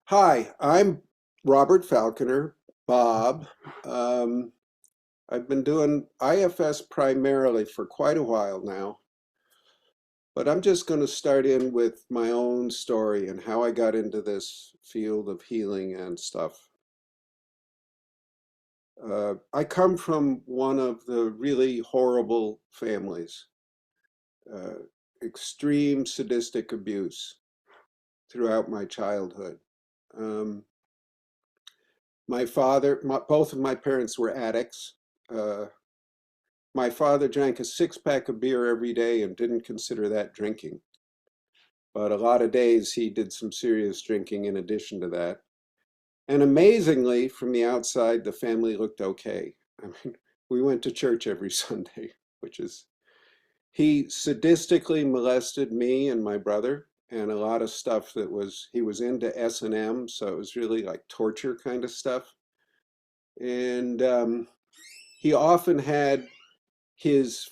Hi, I'm Robert Falconer, Bob. Um, I've been doing IFS primarily for quite a while now, but I'm just going to start in with my own story and how I got into this field of healing and stuff. I come from one of the really horrible families, uh, extreme sadistic abuse throughout my childhood. Um, both of my parents were addicts. Uh, My father drank a six-pack of beer every day and didn't consider that drinking. But a lot of days he did some serious drinking in addition to that. And amazingly, from the outside, the family looked okay. I mean, we went to church every Sunday, which is, he sadistically molested me and my brother and a lot of stuff he was into S&M, so it was really like torture kind of stuff. And he often had his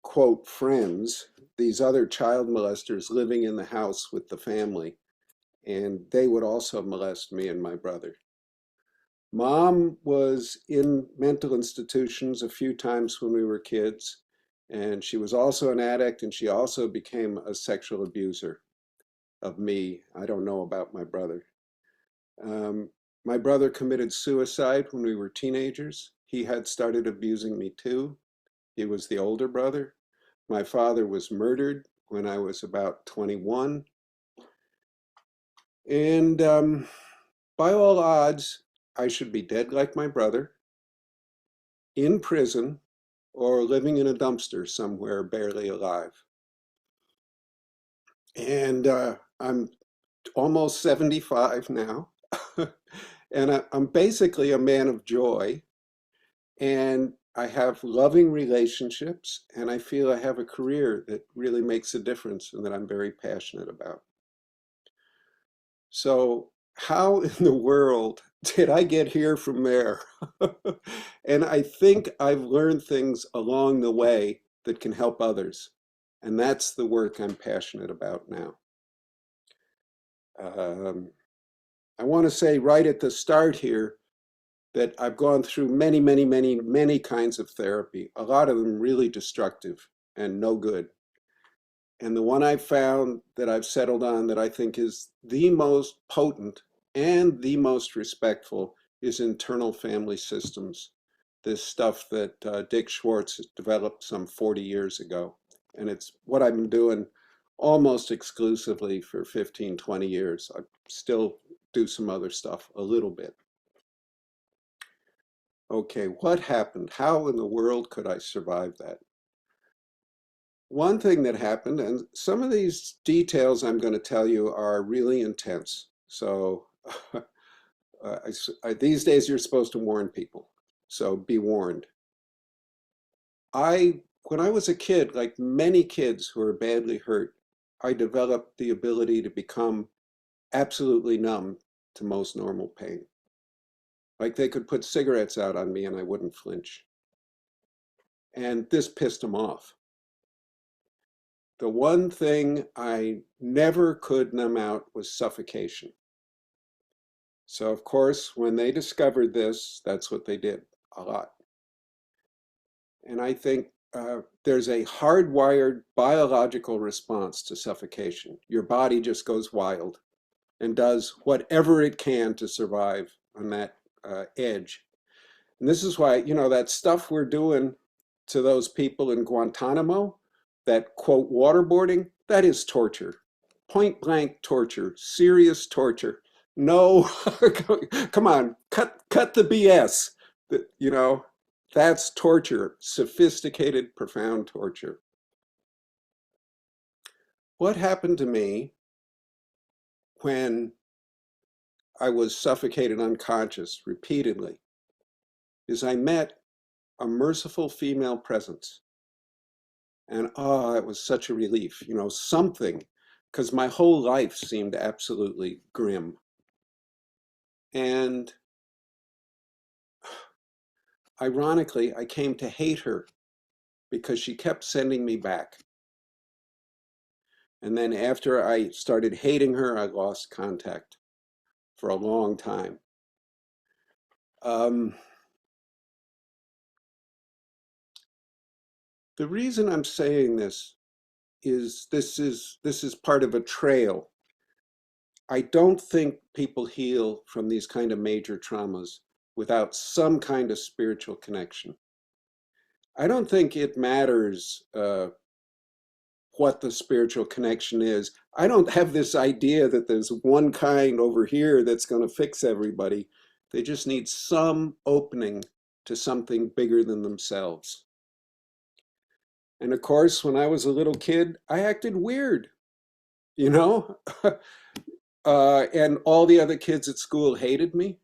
quote friends, these other child molesters living in the house with the family, and they would also molest me and my brother. Mom was in mental institutions a few times when we were kids, and she was also an addict, and she also became a sexual abuser of me. I don't know about my brother. Um, my brother committed suicide when we were teenagers. He had started abusing me too. He was the older brother. My father was murdered when I was about 21. And by all odds, I should be dead like my brother, in prison, or living in a dumpster somewhere, barely alive. And I'm almost 75 now. And I'm basically a man of joy. And I have loving relationships. And I feel I have a career that really makes a difference and that I'm very passionate about. So how in the world did I get here from there? And I think I've learned things along the way that can help others. And that's the work I'm passionate about now. Um, I want to say right at the start here that I've gone through many, many, many, many kinds of therapy, a lot of them really destructive and no good. And the one I've found that I've settled on that I think is the most potent and the most respectful is internal family systems. This stuff that Dick Schwartz developed some 40 years ago. And it's what I've been doing almost exclusively for 15, 20 years. I still do some other stuff a little bit. Okay, what happened? How in the world could I survive that? One thing that happened, and some of these details I'm going to tell you are really intense. So these days you're supposed to warn people. So be warned. When I was a kid, like many kids who are badly hurt, I developed the ability to become absolutely numb to most normal pain. Like they could put cigarettes out on me and I wouldn't flinch. And this pissed them off. The one thing I never could numb out was suffocation. So, of course, when they discovered this, that's what they did a lot. And I think there's a hardwired biological response to suffocation. Your body just goes wild and does whatever it can to survive on that edge. And this is why, that stuff we're doing to those people in Guantanamo, that quote waterboarding, that is torture. Point blank torture, serious torture. No, come on, cut the BS. You know, that's torture, sophisticated, profound torture. What happened to me when I was suffocated unconscious repeatedly is I met a merciful female presence. And oh, it was such a relief, something, because my whole life seemed absolutely grim. And ironically, I came to hate her because she kept sending me back. And then after I started hating her, I lost contact for a long time. Um, the reason I'm saying this is part of a trail. I don't think people heal from these kind of major traumas without some kind of spiritual connection. I don't think it matters what the spiritual connection is. I don't have this idea that there's one kind over here that's going to fix everybody. They just need some opening to something bigger than themselves. And of course, when I was a little kid, I acted weird, you know? And all the other kids at school hated me.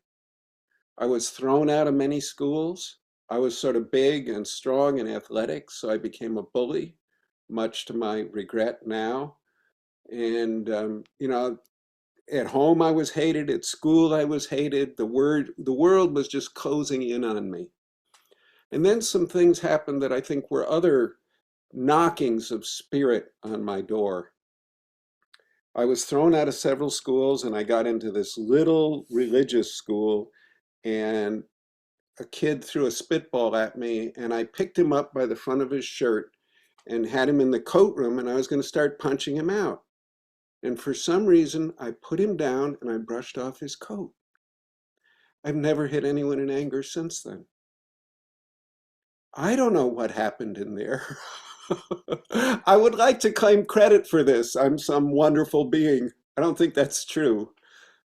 I was thrown out of many schools. I was sort of big and strong and athletic, so I became a bully, much to my regret now. And at home I was hated. At school I was hated. The world was just closing in on me. And then some things happened that I think were other knockings of spirit on my door. I was thrown out of several schools, and I got into this little religious school, and a kid threw a spitball at me, and I picked him up by the front of his shirt and had him in the coat room, and I was going to start punching him out. And for some reason, I put him down and I brushed off his coat. I've never hit anyone in anger since then. I don't know what happened in there. I would like to claim credit for this. I'm some wonderful being. I don't think that's true.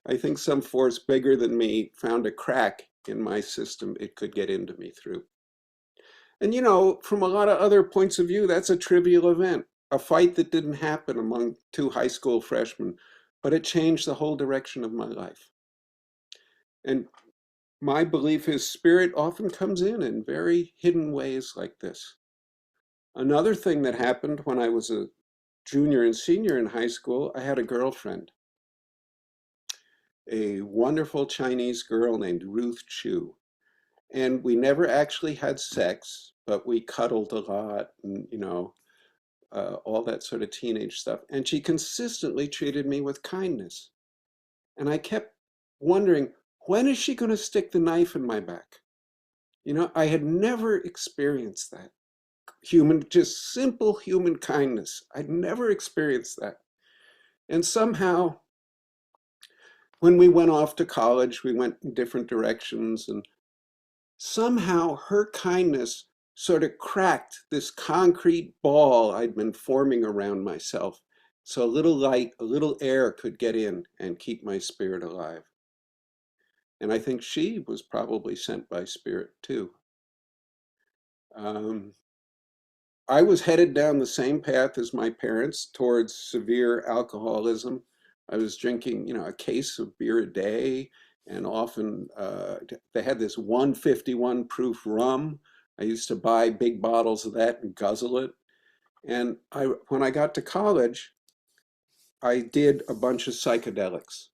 I think some force bigger than me found a crack in my system it could get into me through. And from a lot of other points of view, that's a trivial event. A fight that didn't happen among two high school freshmen, but it changed the whole direction of my life. And my belief is spirit often comes in very hidden ways like this. Another thing that happened when I was a junior and senior in high school, I had a girlfriend, a wonderful Chinese girl named Ruth Chu. And we never actually had sex, but we cuddled a lot and, all that sort of teenage stuff. And she consistently treated me with kindness. And I kept wondering, when is she going to stick the knife in my back? I had never experienced that. Just simple human kindness. I'd never experienced that. And somehow, when we went off to college, we went in different directions, and somehow her kindness sort of cracked this concrete ball I'd been forming around myself. So a little light, a little air could get in and keep my spirit alive. And I think she was probably sent by spirit too. Um, I was headed down the same path as my parents towards severe alcoholism. I was drinking, a case of beer a day, and often they had this 151 proof rum. I used to buy big bottles of that and guzzle it. And when I got to college, I did a bunch of psychedelics,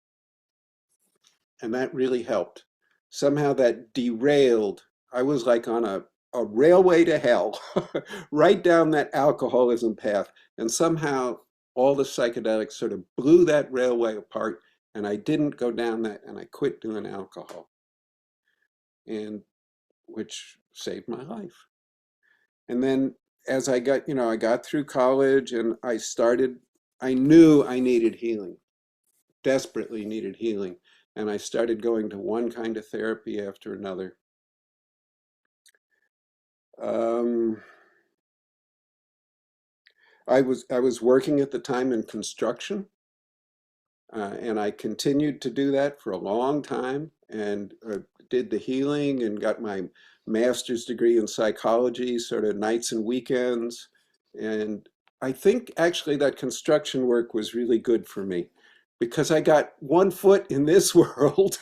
and that really helped. Somehow that derailed. I was like on a railway to hell, right down that alcoholism path. And somehow all the psychedelics sort of blew that railway apart, and I didn't go down that, and I quit doing alcohol, and which saved my life. And then as I got through college and I knew I needed healing, desperately needed healing. And I started going to one kind of therapy after another. Um, I was working at the time in construction, and I continued to do that for a long time, and did the healing and got my master's degree in psychology, sort of nights and weekends. And I think actually that construction work was really good for me, because I got one foot in this world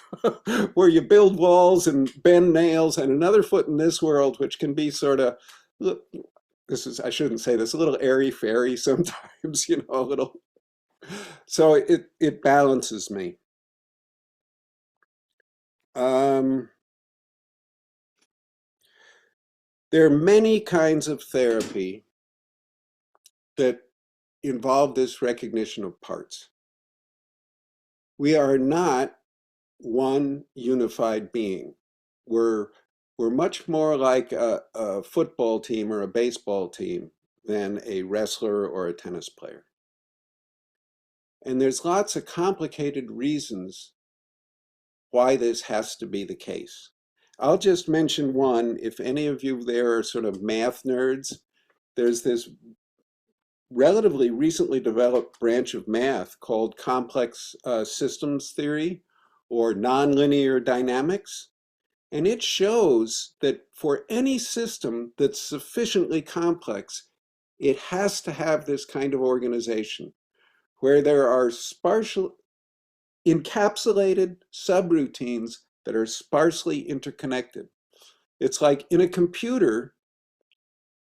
where you build walls and bend nails, and another foot in this world, which can be sort of, I shouldn't say this, a little airy fairy sometimes, a little. So it balances me. Um, there are many kinds of therapy that involve this recognition of parts. We are not one unified being. We're, we're much more like a football team or a baseball team than a wrestler or a tennis player. And there's lots of complicated reasons why this has to be the case. I'll just mention one. If any of you there are sort of math nerds, there's this relatively recently developed branch of math called complex systems theory or nonlinear dynamics. And it shows that for any system that's sufficiently complex, it has to have this kind of organization where there are sparsely encapsulated subroutines that are sparsely interconnected. It's like in a computer,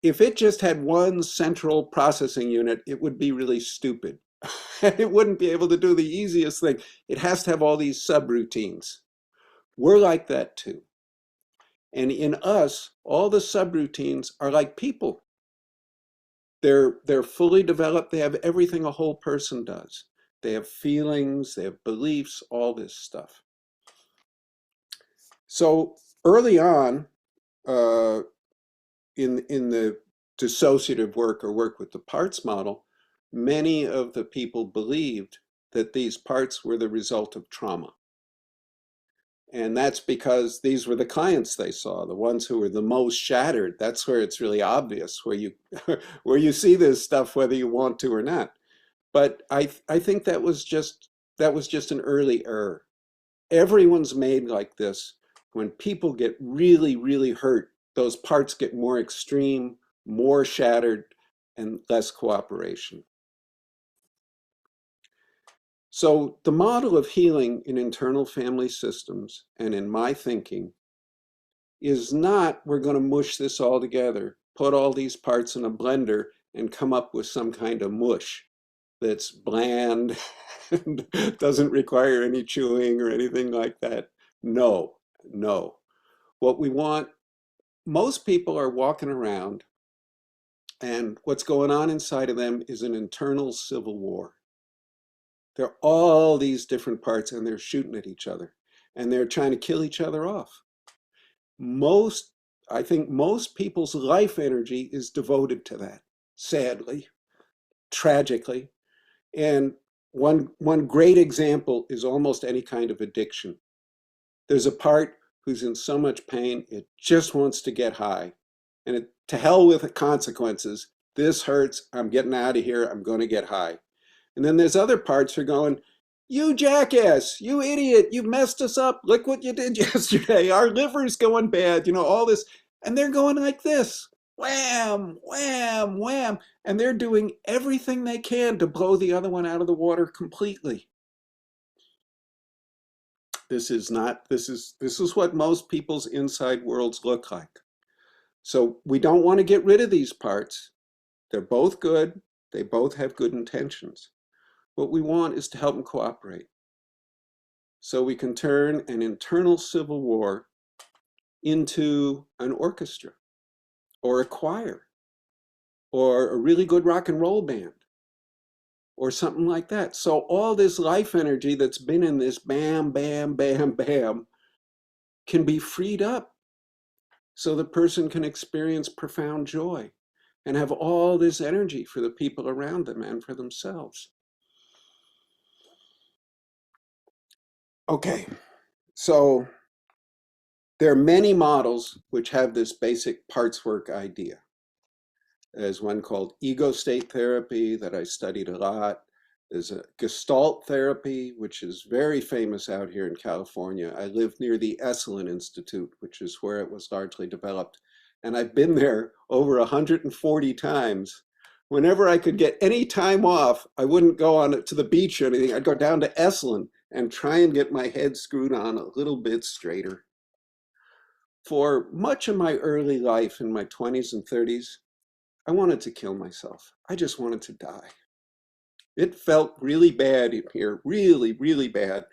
if it just had one central processing unit, it would be really stupid. It wouldn't be able to do the easiest thing. It has to have all these subroutines. We're like that too. And in us, all the subroutines are like people. They're fully developed. They have everything a whole person does. They have feelings, they have beliefs, all this stuff. So early on, in the dissociative work or work with the parts model, many of the people believed that these parts were the result of trauma. And that's because these were the clients they saw, the ones who were the most shattered. That's where it's really obvious, where you where you see this stuff whether you want to or not. But I think that was just an early error. Everyone's made like this. When people get really, really hurt, those parts get more extreme, more shattered, and less cooperation. So the model of healing in internal family systems and in my thinking is not we're going to mush this all together, put all these parts in a blender and come up with some kind of mush that's bland and doesn't require any chewing or anything like that. No, no. What we want, most people are walking around and what's going on inside of them is an internal civil war. There are all these different parts and they're shooting at each other and they're trying to kill each other off. I think most people's life energy is devoted to that, sadly, tragically. And one great example is almost any kind of addiction. There's a part who's in so much pain, it just wants to get high. And to hell with the consequences. This hurts, I'm getting out of here, I'm going to get high. And then there's other parts who are going, you jackass, you idiot, you messed us up. Look what you did yesterday. Our liver's going bad, all this. And they're going like this, wham, wham, wham. And they're doing everything they can to blow the other one out of the water completely. This is what most people's inside worlds look like. So we don't want to get rid of these parts. They're both good. They both have good intentions. What we want is to help them cooperate. So we can turn an internal civil war into an orchestra or a choir or a really good rock and roll band or something like that. So all this life energy that's been in this bam, bam, bam, bam can be freed up so the person can experience profound joy and have all this energy for the people around them and for themselves. Okay, so there are many models which have this basic parts work idea. There's one called ego state therapy that I studied a lot. There's a Gestalt therapy, which is very famous out here in California. I live near the Esalen Institute, which is where it was largely developed. And I've been there over 140 times. Whenever I could get any time off, I wouldn't go on to the beach or anything. I'd go down to Esalen and try and get my head screwed on a little bit straighter. For much of my early life in my 20s and 30s, I wanted to kill myself. I just wanted to die. It felt really bad in here, really, really bad.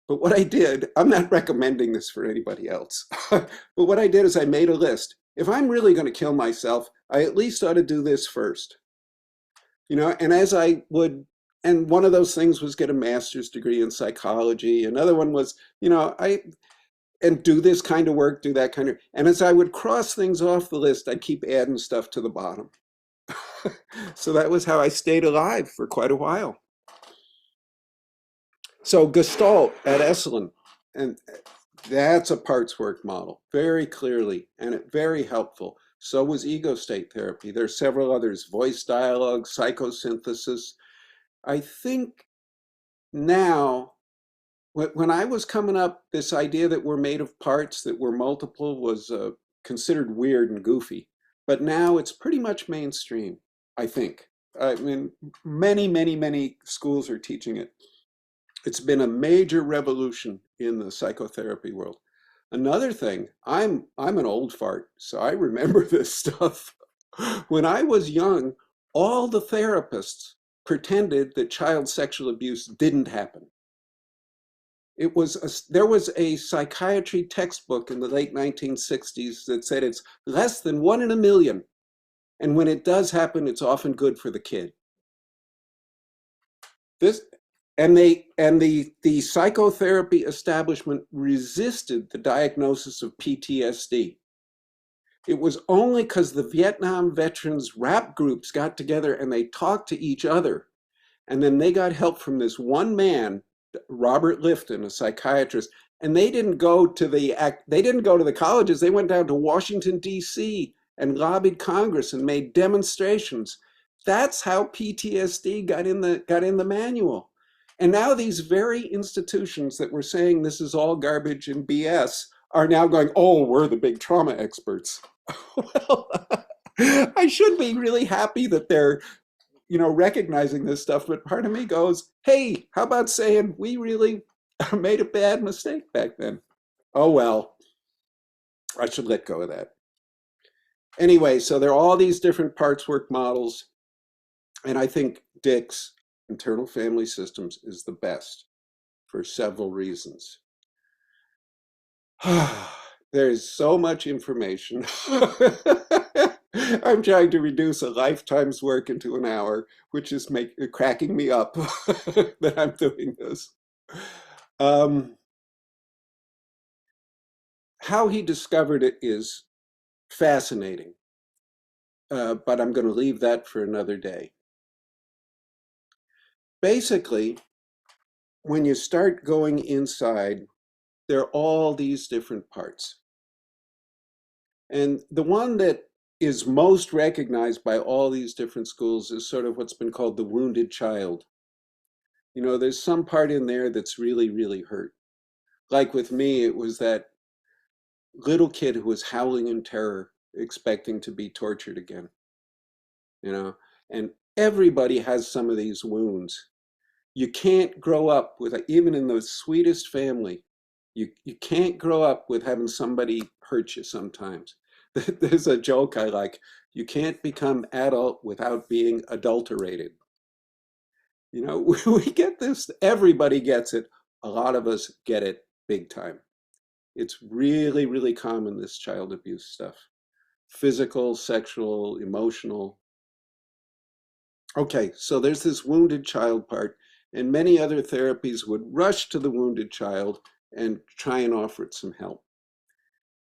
But what I did, I'm not recommending this for anybody else, but what I did is I made a list. If I'm really going to kill myself, I at least ought to do this first. And as I would and one of those things was get a master's degree in psychology. Another one was, and do this kind of work, do that kind of, and as I would cross things off the list, I'd keep adding stuff to the bottom. So that was how I stayed alive for quite a while. So Gestalt at Esalen, and that's a parts work model, very clearly, and very helpful. So was ego state therapy. There's several others, voice dialogue, psychosynthesis. I think now, when I was coming up, this idea that we're made of parts, that we're multiple, was considered weird and goofy. But now it's pretty much mainstream, I think. I mean, many schools are teaching it. It's been a major revolution in the psychotherapy world. Another thing, I'm an old fart, so I remember this stuff. When I was young, all the therapists pretended that child sexual abuse didn't happen. There was a psychiatry textbook in the late 1960s that said it's less than 1 in a million. And when it does happen, it's often good for the kid. This and the psychotherapy establishment resisted the diagnosis of PTSD. It was only because the Vietnam veterans rap groups got together and they talked to each other, and then they got help from this one man, Robert Lifton, a psychiatrist, and they didn't go to the colleges. They went down to Washington D.C. and lobbied Congress and made demonstrations. That's how PTSD got in the manual. And now these very institutions that were saying this is all garbage and BS are now going, oh, we're the big trauma experts. Well, I should be really happy that they're recognizing this stuff, but part of me goes, hey, how about saying we really made a bad mistake back then? Oh, well, I should let go of that. Anyway, so there are all these different parts work models, and I think Dick's internal family systems is the best for several reasons. There's so much information. I'm trying to reduce a lifetime's work into an hour, which is cracking me up that I'm doing this. How he discovered it is fascinating, but I'm going to leave that for another day. Basically, when you start going inside, there are all these different parts. And the one that is most recognized by all these different schools is sort of what's been called the wounded child. There's some part in there that's really, really hurt. Like with me, it was that little kid who was howling in terror, expecting to be tortured again. And everybody has some of these wounds. You can't grow up with, even in the sweetest family, you can't grow up with having somebody hurt you sometimes. There's a joke I like, you can't become adult without being adulterated. We get this, everybody gets it. A lot of us get it big time. It's really, really common, this child abuse stuff. Physical, sexual, emotional. Okay, so there's this wounded child part, and many other therapies would rush to the wounded child and try and offer it some help.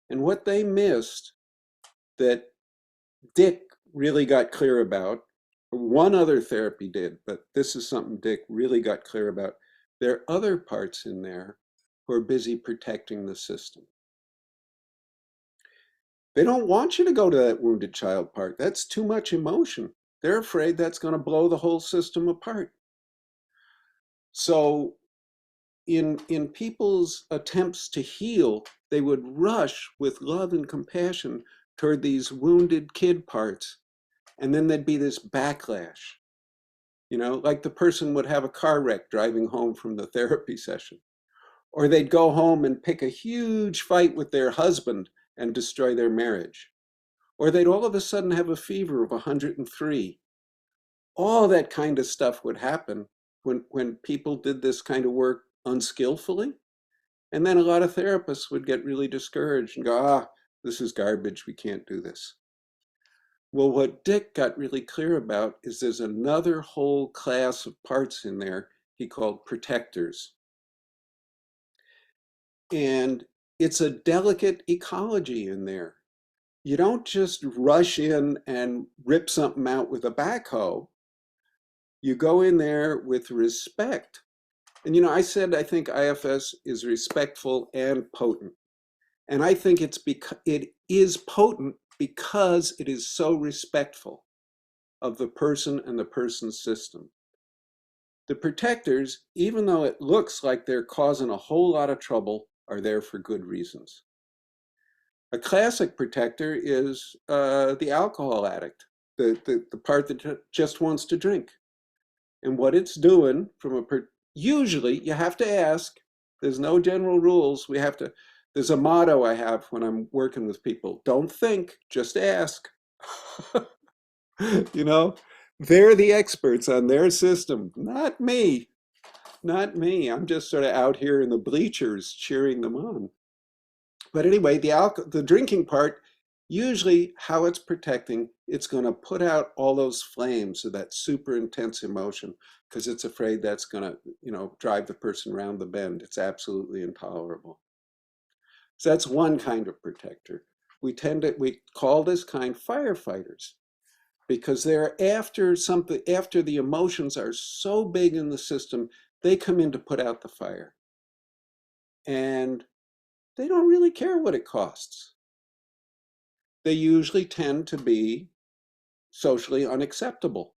And what they missed that Dick really got clear about, one other therapy did, but this is something Dick really got clear about. There are other parts in there who are busy protecting the system. They don't want you to go to that wounded child part. That's too much emotion. They're afraid that's going to blow the whole system apart. So in people's attempts to heal, they would rush with love and compassion toward these wounded kid parts. And then there'd be this backlash. Like the person would have a car wreck driving home from the therapy session. Or they'd go home and pick a huge fight with their husband and destroy their marriage. Or they'd all of a sudden have a fever of 103. All that kind of stuff would happen when people did this kind of work unskillfully. And then a lot of therapists would get really discouraged and go, this is garbage, we can't do this. Well, what Dick got really clear about is there's another whole class of parts in there he called protectors. And it's a delicate ecology in there. You don't just rush in and rip something out with a backhoe. You go in there with respect. And I said I think IFS is respectful and potent. And I think it is potent because it is so respectful of the person and the person's system. The protectors, even though it looks like they're causing a whole lot of trouble, are there for good reasons. A classic protector is the alcohol addict, the part that just wants to drink. And what it's doing usually you have to ask, there's no general rules. There's a motto I have when I'm working with people: don't think, just ask. You know, they're the experts on their system, not me. Not me. I'm just sort of out here in the bleachers cheering them on. But anyway, the drinking part, usually how it's protecting, it's going to put out all those flames of that super intense emotion because it's afraid that's going to, drive the person around the bend. It's absolutely intolerable. So that's one kind of protector. We call this kind firefighters because they're after something, after the emotions are so big in the system, they come in to put out the fire. And they don't really care what it costs. They usually tend to be socially unacceptable,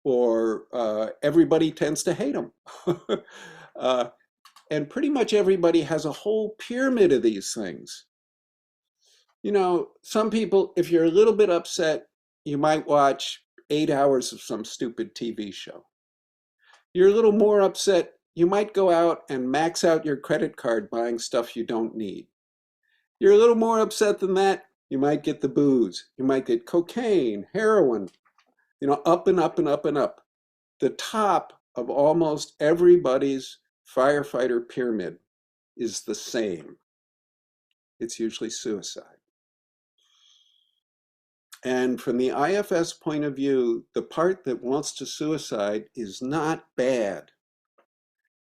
or everybody tends to hate them. uh, and pretty much everybody has a whole pyramid of these things. Some people, if you're a little bit upset, you might watch 8 hours of some stupid TV show. You're a little more upset, you might go out and max out your credit card buying stuff you don't need. You're a little more upset than that, you might get the booze. You might get cocaine, heroin, up and up and up and up. The top of almost everybody's firefighter pyramid is the same. It's usually suicide. And from the IFS point of view, the part that wants to suicide is not bad.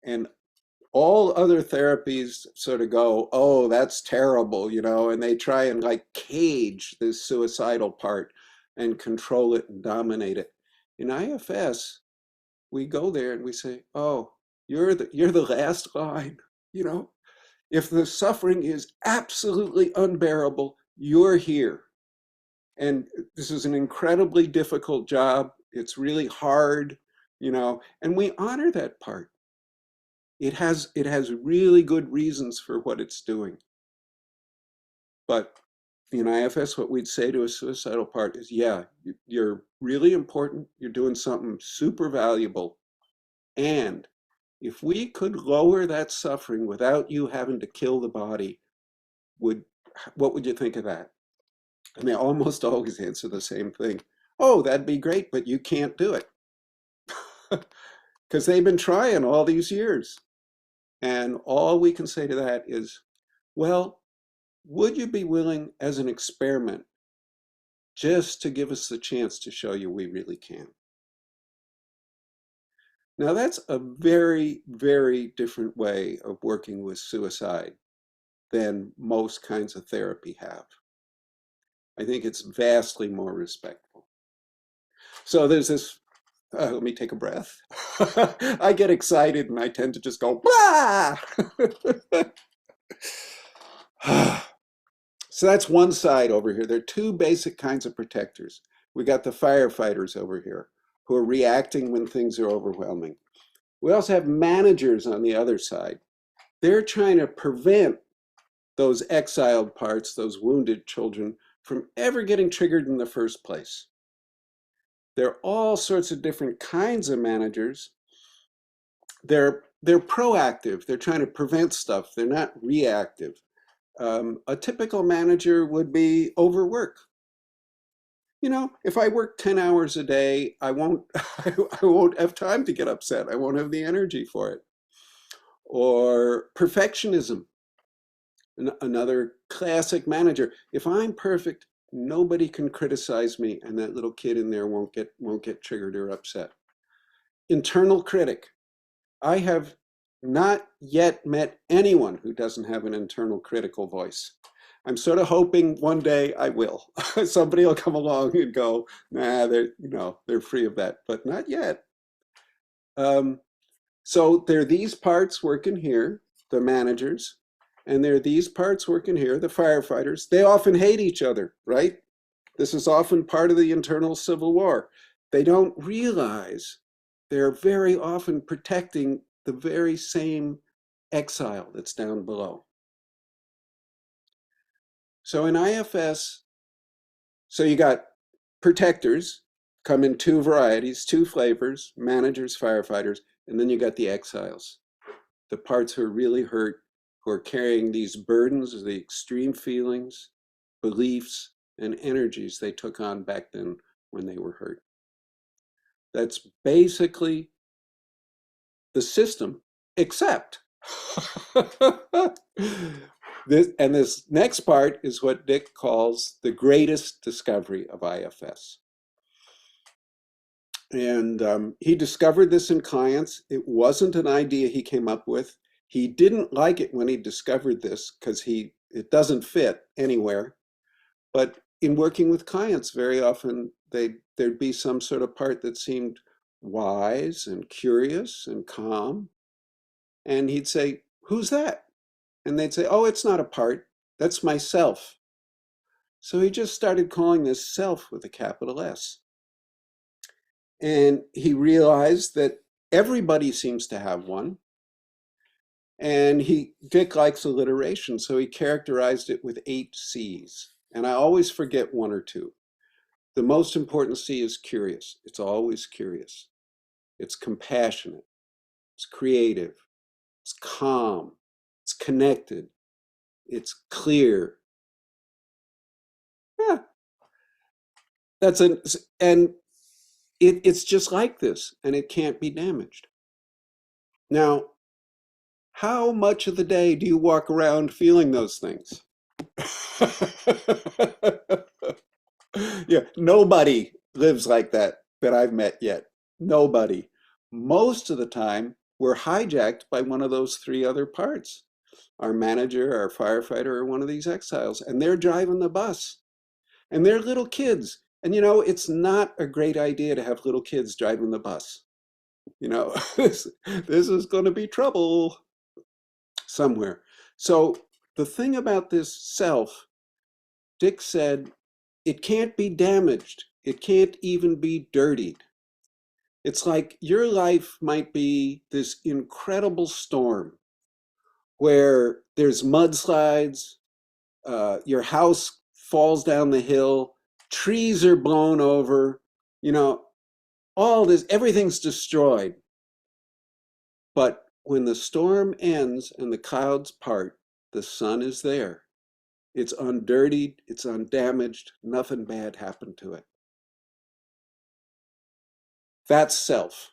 And all other therapies sort of go, oh, that's terrible, and they try and like cage this suicidal part and control it and dominate it. In IFS, we go there and we say, oh, you're the last line, if the suffering is absolutely unbearable, you're here. And this is an incredibly difficult job. It's really hard, and we honor that part. It has really good reasons for what it's doing. But in IFS, what we'd say to a suicidal part is, yeah, you're really important. You're doing something super valuable. And if we could lower that suffering without you having to kill the body, what would you think of that? And they almost always answer the same thing. Oh, that'd be great, but you can't do it. Because they've been trying all these years. And all we can say to that is, well, would you be willing as an experiment just to give us the chance to show you we really can? Now that's a very, very different way of working with suicide than most kinds of therapy have. I think it's vastly more respectful. So there's this, let me take a breath. I get excited and I tend to just go, blah! So that's one side over here. There are two basic kinds of protectors. We got the firefighters over here who are reacting when things are overwhelming. We also have managers on the other side. They're trying to prevent those exiled parts, those wounded children, from ever getting triggered in the first place. There are all sorts of different kinds of managers. They're proactive. They're trying to prevent stuff. They're not reactive. A typical manager would be overwork. If I work 10 hours a day, I won't have time to get upset. I won't have the energy for it. Or perfectionism, another classic manager. If I'm perfect, Nobody can criticize me, and that little kid in there won't get triggered or upset. Internal critic. I have not yet met anyone who doesn't have an internal critical voice. I'm sort of hoping one day I will. Somebody will come along and go, nah, they're free of that, but not yet. So there are these parts working here, the managers, and there are these parts working here, the firefighters. They often hate each other, right? This is often part of the internal civil war. They don't realize they're very often protecting the very same exile that's down below. So in IFS, so you got protectors, come in two varieties, two flavors, managers, firefighters, and then you got the exiles, the parts who are really hurt, who are carrying these burdens of the extreme feelings, beliefs, and energies they took on back then when they were hurt. That's basically the system, except this next part is what Dick calls the greatest discovery of IFS. And he discovered this in clients. It wasn't an idea he came up with. He didn't like it when he discovered this because it doesn't fit anywhere. But in working with clients, very often there'd be some sort of part that seemed wise and curious and calm. And he'd say, "Who's that?" And they'd say, "Oh, it's not a part. That's myself." So he just started calling this self with a capital S. And he realized that everybody seems to have one. And Dick likes alliteration, so he characterized it with 8 C's. And I always forget one or two. The most important C is curious. It's always curious. It's compassionate. It's creative. It's calm. It's connected. It's clear. Yeah, and it's just like this, and it can't be damaged. Now, how much of the day do you walk around feeling those things? Yeah, nobody lives like that I've met yet. Nobody. Most of the time, we're hijacked by one of those 3 other parts. Our manager, our firefighter, or one of these exiles, and they're driving the bus. And they're little kids. And it's not a great idea to have little kids driving the bus. This is going to be trouble somewhere. So the thing about this self, Dick said, it can't be damaged. It can't even be dirtied. It's like your life might be this incredible storm where there's mudslides, your house falls down the hill, trees are blown over, all this, everything's destroyed. But when the storm ends and the clouds part, the sun is there. It's undirtied, it's undamaged, nothing bad happened to it. That's self,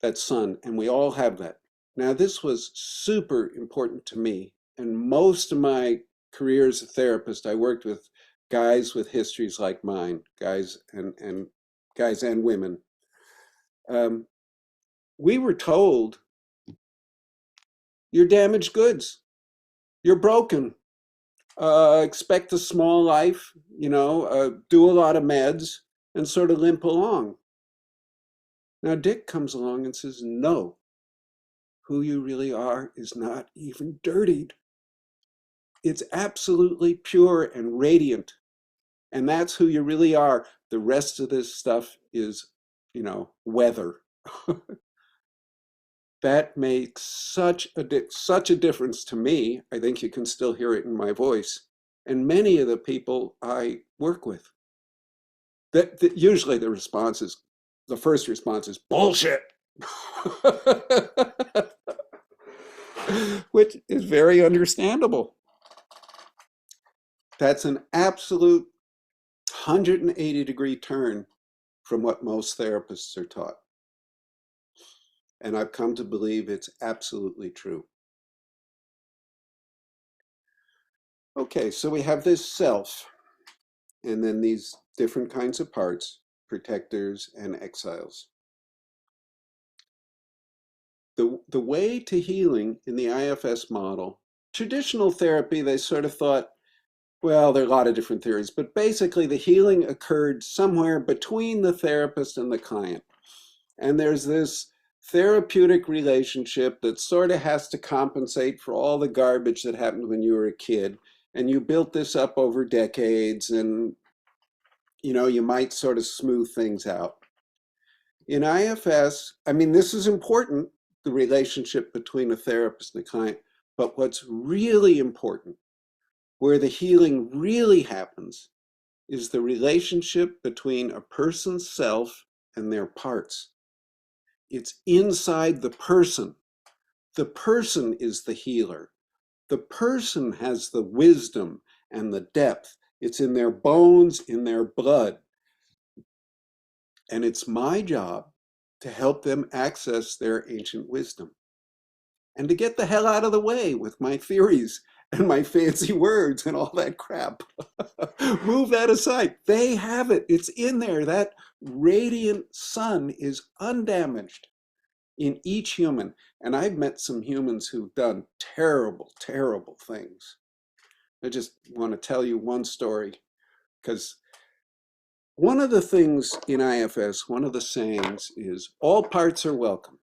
that's sun, and we all have that. Now, this was super important to me, and most of my career as a therapist, I worked with guys with histories like mine, guys and women. We were told, you're damaged goods, you're broken, expect a small life, do a lot of meds, and sort of limp along. Now Dick comes along and says, no, who you really are is not even dirtied. It's absolutely pure and radiant. And that's who you really are. The rest of this stuff is, weather. That makes such a difference to me. I think you can still hear it in my voice. And many of the people I work with. That usually the first response is bullshit. Which is very understandable. That's an absolute 180-degree turn from what most therapists are taught. And I've come to believe it's absolutely true. Okay, so we have this self. and then these different kinds of parts, protectors and exiles. The way to healing in the IFS model, traditional therapy, they sort of thought, well, there are a lot of different theories, but basically the healing occurred somewhere between the therapist and the client. And there's this therapeutic relationship that sort of has to compensate for all the garbage that happened when you were a kid. And you built this up over decades, and you might sort of smooth things out. In IFS, I mean, this is important, the relationship between a therapist and a client, but what's really important, where the healing really happens, is the relationship between a person's self and their parts. It's inside the person. The person is the healer. The person has the wisdom and the depth. It's in their bones, in their blood. And it's my job to help them access their ancient wisdom and to get the hell out of the way with my theories and my fancy words and all that crap. Move that aside. They have it. It's in there. That radiant sun is undamaged in each human. And I've met some humans who've done terrible, terrible things. I just want to tell you one story, because one of the things in IFS, one of the sayings is all parts are welcome.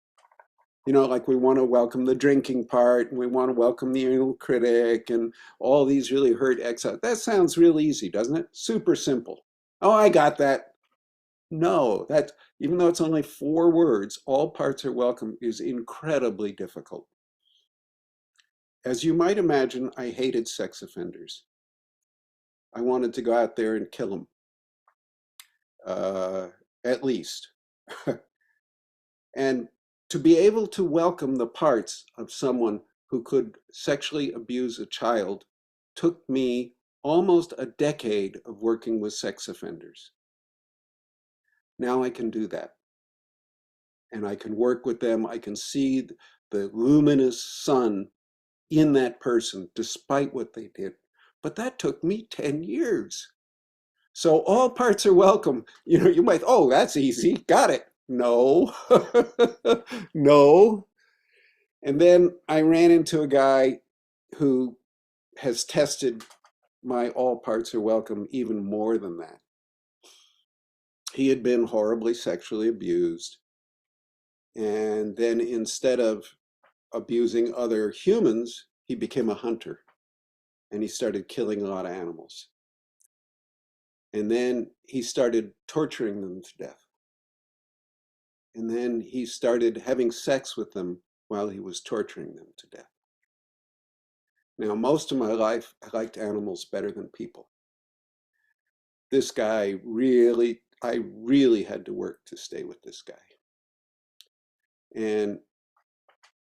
Like we want to welcome the drinking part, and we want to welcome the anal critic, and all these really hurt exiles. That sounds real easy, doesn't it? Super simple. Oh, I got that. No, that even though it's only 4 words, all parts are welcome is incredibly difficult. As you might imagine, I hated sex offenders. I wanted to go out there and kill them, at least. And to be able to welcome the parts of someone who could sexually abuse a child took me almost a decade of working with sex offenders. Now I can do that. And I can work with them. I can see the luminous sun in that person despite what they did. But that took me 10 years. So all parts are welcome. You might, oh, that's easy. Got it. No, no. And then I ran into a guy who has tested my all parts are welcome even more than that. He had been horribly sexually abused. And then instead of abusing other humans, he became a hunter. And he started killing a lot of animals. And then he started torturing them to death. And then he started having sex with them while he was torturing them to death. Now, most of my life, I liked animals better than people. This guy I really had to work to stay with this guy. And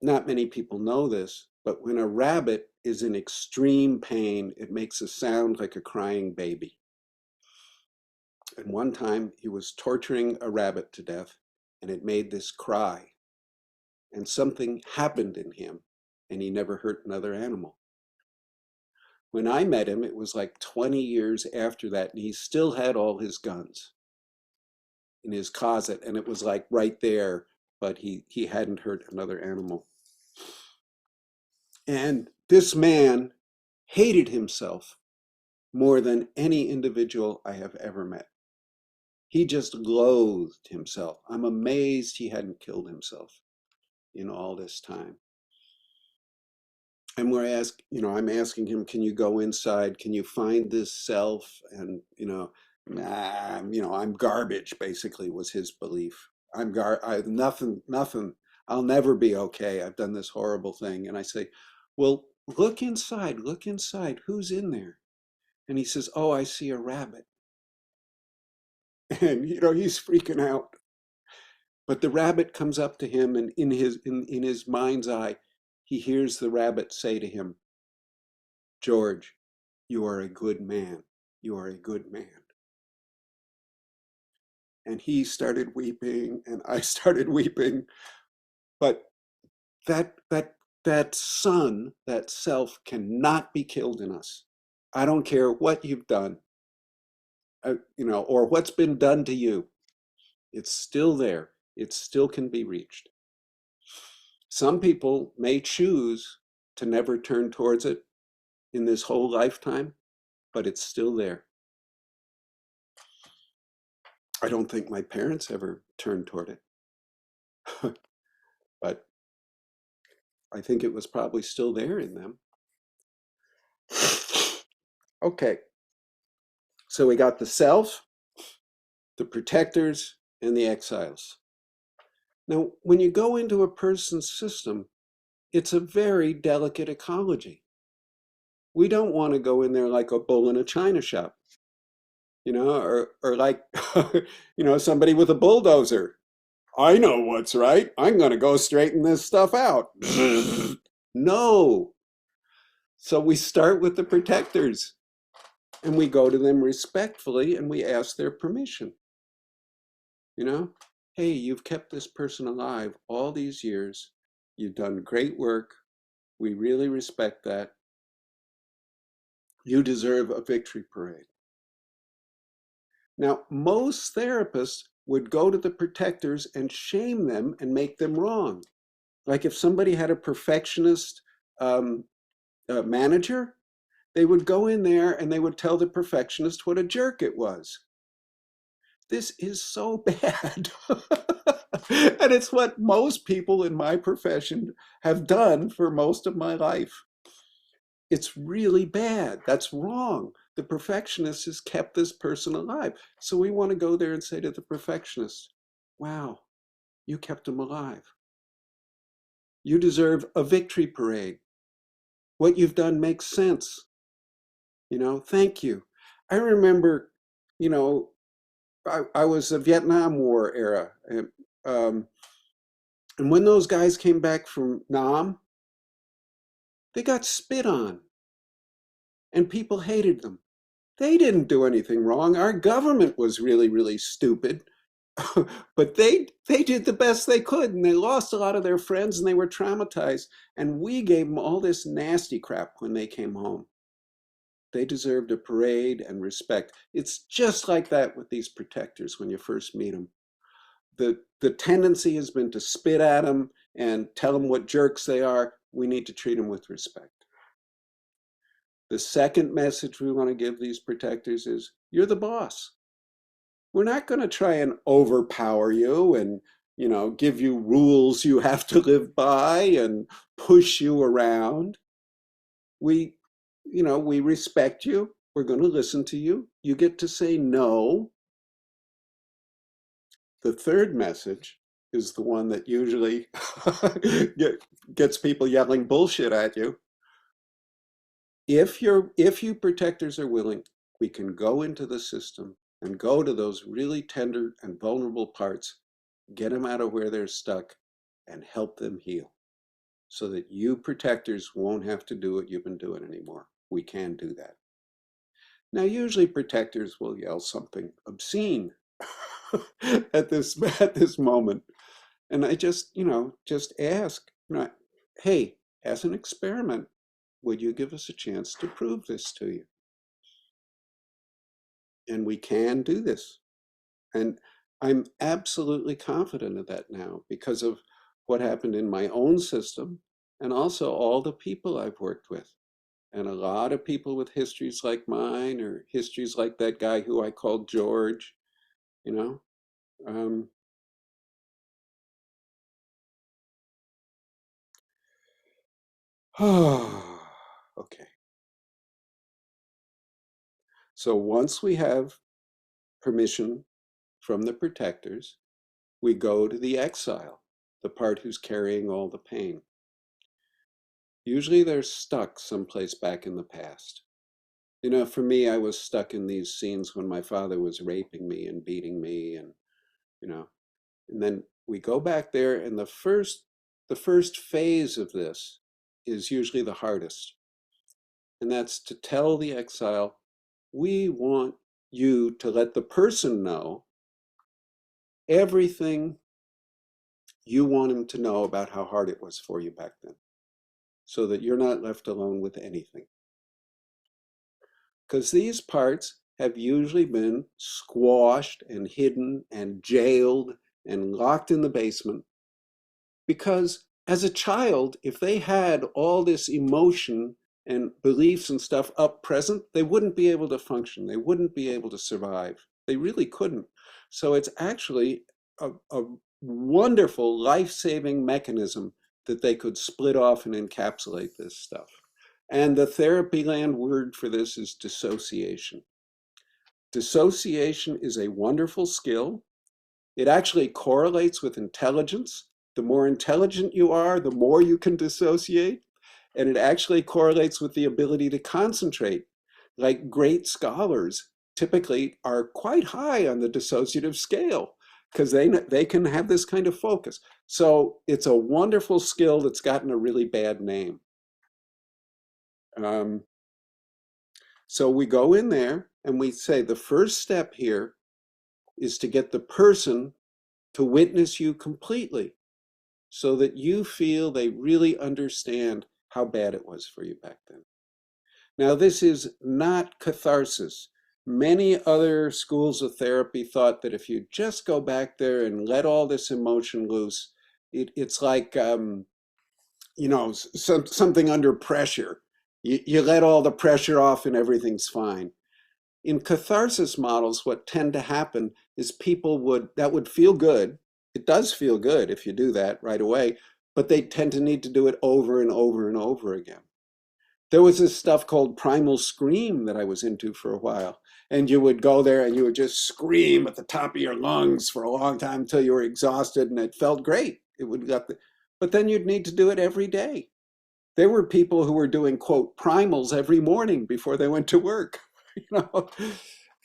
not many people know this, but when a rabbit is in extreme pain, it makes a sound like a crying baby. And one time he was torturing a rabbit to death, and it made this cry. And something happened in him, and he never hurt another animal. When I met him, it was like 20 years after that, and he still had all his guns in his closet, and it was like right there, but he hadn't hurt another animal. And this man hated himself more than any individual I have ever met. He just loathed himself. I'm amazed he hadn't killed himself in all this time. And I'm asking him, can you go inside? Can you find this self? And, I'm garbage, basically, was his belief. Nothing, I'll never be okay. I've done this horrible thing. And I say, well, look inside, who's in there? And he says, oh, I see a rabbit. And, he's freaking out. But the rabbit comes up to him, and in his mind's eye, he hears the rabbit say to him, George, you are a good man. You are a good man. And he started weeping, and I started weeping. But that sun, that self, cannot be killed in us. I don't care what you've done. or what's been done to you. It's still there. It still can be reached. Some people may choose to never turn towards it in this whole lifetime, but it's still there. I don't think my parents ever turned toward it, but I think it was probably still there in them. Okay, so we got the self, the protectors, and the exiles. Now, when you go into a person's system, it's a very delicate ecology. We don't want to go in there like a bull in a china shop, or like, somebody with a bulldozer. I know what's right. I'm going to go straighten this stuff out. No. So we start with the protectors and we go to them respectfully and we ask their permission. Hey, you've kept this person alive all these years. You've done great work. We really respect that. You deserve a victory parade. Now, most therapists would go to the protectors and shame them and make them wrong. Like if somebody had a perfectionist manager, they would go in there and they would tell the perfectionist what a jerk it was. This is so bad. And it's what most people in my profession have done for most of my life. It's really bad. That's wrong. The perfectionist has kept this person alive. So we want to go there and say to the perfectionist, wow, you kept him alive. You deserve a victory parade. What you've done makes sense. Thank you. I remember, I was the Vietnam War era. And when those guys came back from Nam, they got spit on and people hated them. They didn't do anything wrong. Our government was really, really stupid. But they did the best they could, and they lost a lot of their friends and they were traumatized. And we gave them all this nasty crap when they came home. They deserved a parade and respect. It's just like that with these protectors when you first meet them. The tendency has been to spit at them and tell them what jerks they are. We need to treat them with respect. The second message we want to give these protectors is, you're the boss. We're not going to try and overpower you and, give you rules you have to live by and push you around. We respect you. We're going to listen to you. You get to say no. The third message is the one that usually gets people yelling bullshit at you. If you protectors are willing, we can go into the system and go to those really tender and vulnerable parts, get them out of where they're stuck, and help them heal so that you protectors won't have to do what you've been doing anymore. We can do that. Now, usually protectors will yell something obscene at this moment. And I just ask, hey, as an experiment, would you give us a chance to prove this to you? And we can do this. And I'm absolutely confident of that now because of what happened in my own system and also all the people I've worked with. And a lot of people with histories like mine or histories like that guy who I called George, you know. Okay. So once we have permission from the protectors, we go to the exile, the part who's carrying all the pain. Usually they're stuck someplace back in the past. For me, I was stuck in these scenes when my father was raping me and beating me and then we go back there and the first phase of this is usually the hardest. And that's to tell the exile, we want you to let the person know everything you want him to know about how hard it was for you back then, so that you're not left alone with anything. Because these parts have usually been squashed and hidden and jailed and locked in the basement because as a child, if they had all this emotion and beliefs and stuff up present, they wouldn't be able to function. They wouldn't be able to survive. They really couldn't. So it's actually a wonderful life-saving mechanism that they could split off and encapsulate this stuff. And the therapy land word for this is dissociation. Dissociation is a wonderful skill. It actually correlates with intelligence. The more intelligent you are, the more you can dissociate. And it actually correlates with the ability to concentrate. Like great scholars typically are quite high on the dissociative scale because they can have this kind of focus. So it's a wonderful skill that's gotten a really bad name. Um, so we go in there and we say the first step here is to get the person to witness you completely so that you feel they really understand how bad it was for you back then. Now, this is not catharsis. Many other schools of therapy thought that if you just go back there and let all this emotion loose, it's like, something under pressure. You let all the pressure off and everything's fine. In catharsis models, what tend to happen is that would feel good. It does feel good if you do that right away, but they tend to need to do it over and over and over again. There was this stuff called primal scream that I was into for a while. And you would go there and you would just scream at the top of your lungs for a long time until you were exhausted, and it felt great. But then you'd need to do it every day. There were people who were doing, quote, primals every morning before they went to work.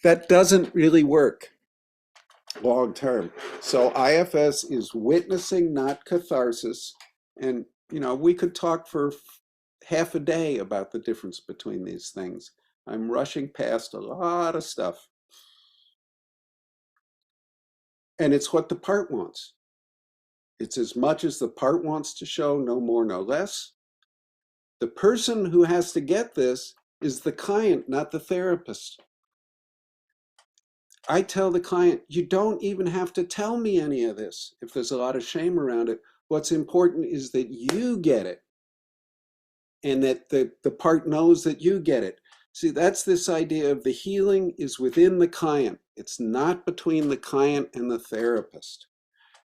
That doesn't really work long term. So IFS is witnessing, not catharsis. And, we could talk for half a day about the difference between these things. I'm rushing past a lot of stuff. And it's what the part wants. It's as much as the part wants to show, no more, no less. The person who has to get this is the client, not the therapist. I tell the client, you don't even have to tell me any of this if there's a lot of shame around it. What's important is that you get it and that the part knows that you get it. See, that's this idea of the healing is within the client. It's not between the client and the therapist.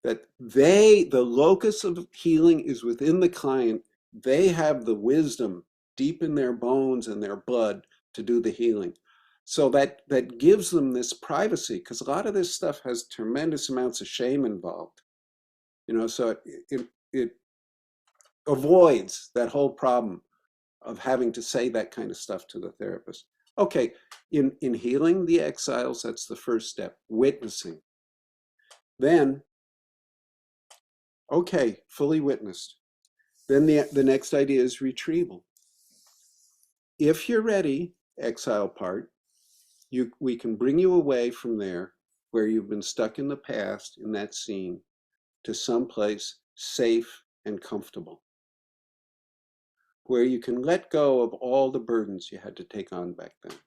That the locus of healing is within the client. They have the wisdom deep in their bones and their blood to do the healing. So that gives them this privacy, because a lot of this stuff has tremendous amounts of shame involved. So it avoids that whole problem of having to say that kind of stuff to the therapist. Okay, in healing the exiles, that's the first step, witnessing. Then, okay, fully witnessed. Then the next idea is retrieval. If you're ready, exile part, we can bring you away from there where you've been stuck in the past in that scene to someplace safe and comfortable, where you can let go of all the burdens you had to take on back then.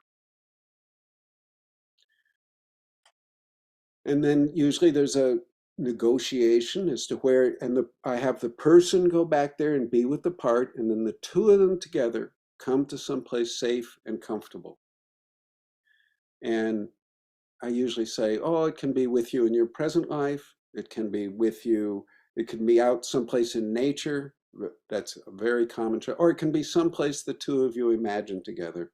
And then usually there's a negotiation as to where, and I have the person go back there and be with the part, and then the two of them together come to someplace safe and comfortable. And I usually say, oh, it can be with you in your present life. It can be with you. It can be out someplace in nature. That's a very common, or it can be someplace the two of you imagine together.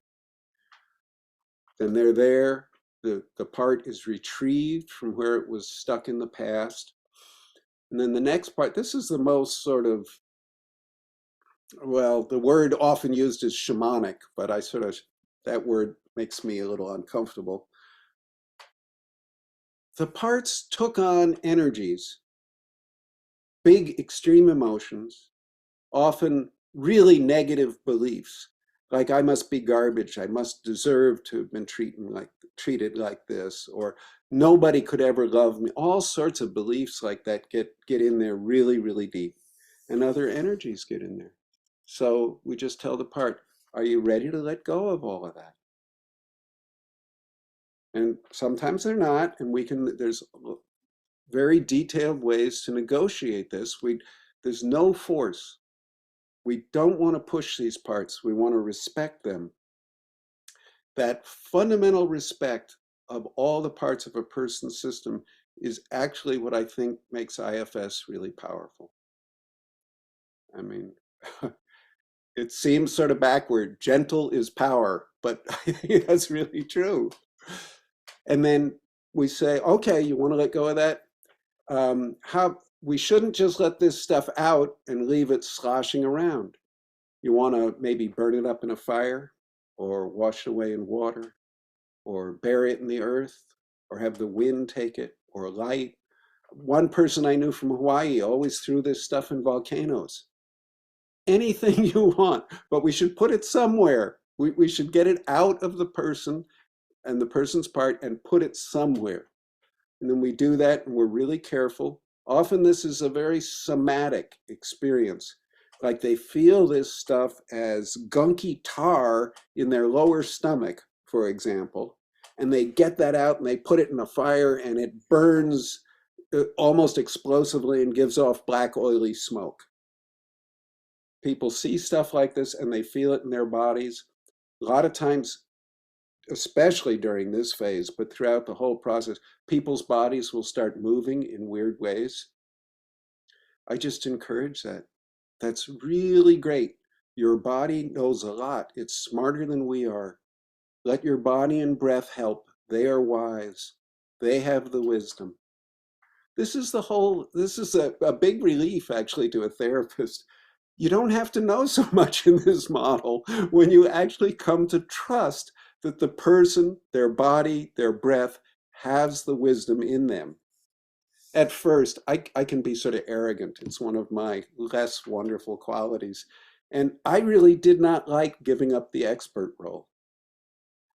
Then they're there. The part is retrieved from where it was stuck in the past. And then the next part, this is the most sort of, well, the word often used is shamanic, but that word makes me a little uncomfortable. The parts took on energies, big extreme emotions, often really negative beliefs, like I must be garbage, I must deserve to have been treated like this, or nobody could ever love me. All sorts of beliefs like that get in there really, really deep, and other energies get in there. So we just tell the part, are you ready to let go of all of that? And sometimes they're not, and there's very detailed ways to negotiate this. There's no force. We don't want to push these parts. We want to respect them. That fundamental respect of all the parts of a person's system is actually what I think makes IFS really powerful. I mean, it seems sort of backward. Gentle is power, but I think that's really true. And then we say, okay, you want to let go of that? How we shouldn't just let this stuff out and leave it sloshing around. You want to maybe burn it up in a fire, or wash it away in water, or bury it in the earth, or have the wind take it, or light. One person I knew from Hawaii always threw this stuff in volcanoes. Anything you want, but we should put it somewhere. We should get it out of the person and the person's part and put it somewhere. And then we do that and we're really careful. Often this is a very somatic experience. Like they feel this stuff as gunky tar in their lower stomach, for example, and they get that out and they put it in a fire and it burns almost explosively and gives off black oily smoke. People see stuff like this and they feel it in their bodies. A lot of times, especially during this phase, but throughout the whole process, people's bodies will start moving in weird ways. I just encourage that. That's really great. Your body knows a lot. It's smarter than we are. Let your body and breath help. They are wise. They have the wisdom. This is a big relief actually to a therapist. You don't have to know so much in this model when you actually come to trust that the person, their body, their breath has the wisdom in them. At first, I can be sort of arrogant. It's one of my less wonderful qualities. And I really did not like giving up the expert role.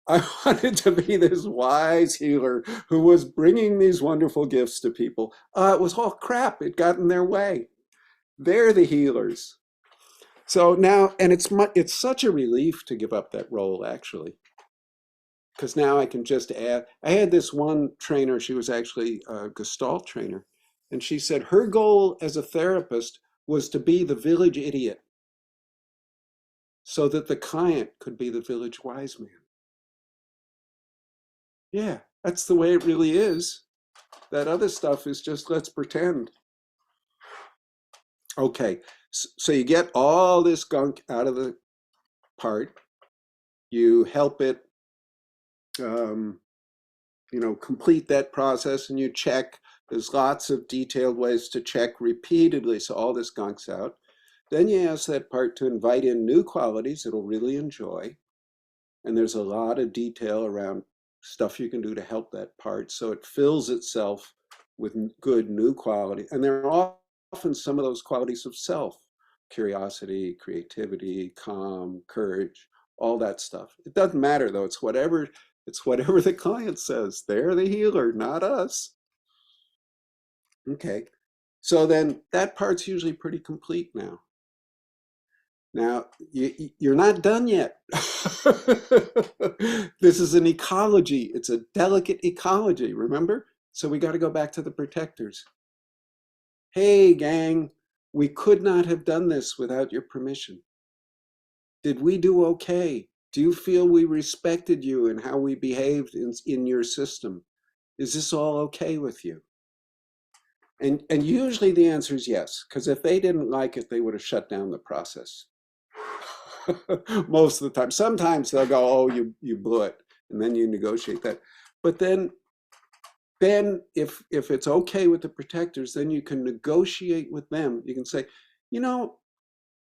I wanted to be this wise healer who was bringing these wonderful gifts to people. It was all crap. It got in their way. They're the healers. So now, and it's such a relief to give up that role, actually, because now I can just add. I had this one trainer, she was actually a Gestalt trainer, and she said her goal as a therapist was to be the village idiot so that the client could be the village wise man. Yeah, that's the way it really is. That other stuff is just let's pretend. Okay, so you get all this gunk out of the part, you help it complete that process, and you check. There's lots of detailed ways to check repeatedly so all this gunk's out. Then you ask that part to invite in new qualities it'll really enjoy. And there's a lot of detail around stuff you can do to help that part so it fills itself with good new quality. And there are often some of those qualities of self: curiosity, creativity, calm, courage, all that stuff. It doesn't matter though, it's whatever the client says. They're the healer, not us. Okay, so then that part's usually pretty complete now. Now, you're not done yet. This is an ecology. It's a delicate ecology, remember? So we got to go back to the protectors. Hey, gang, we could not have done this without your permission. Did we do okay? Do you feel we respected you and how we behaved in your system? Is this all okay with you? And usually the answer is yes, because if they didn't like it, they would have shut down the process. Most of the time. Sometimes they'll go, oh, you blew it, and then you negotiate that. But then if it's okay with the protectors, then you can negotiate with them. You can say,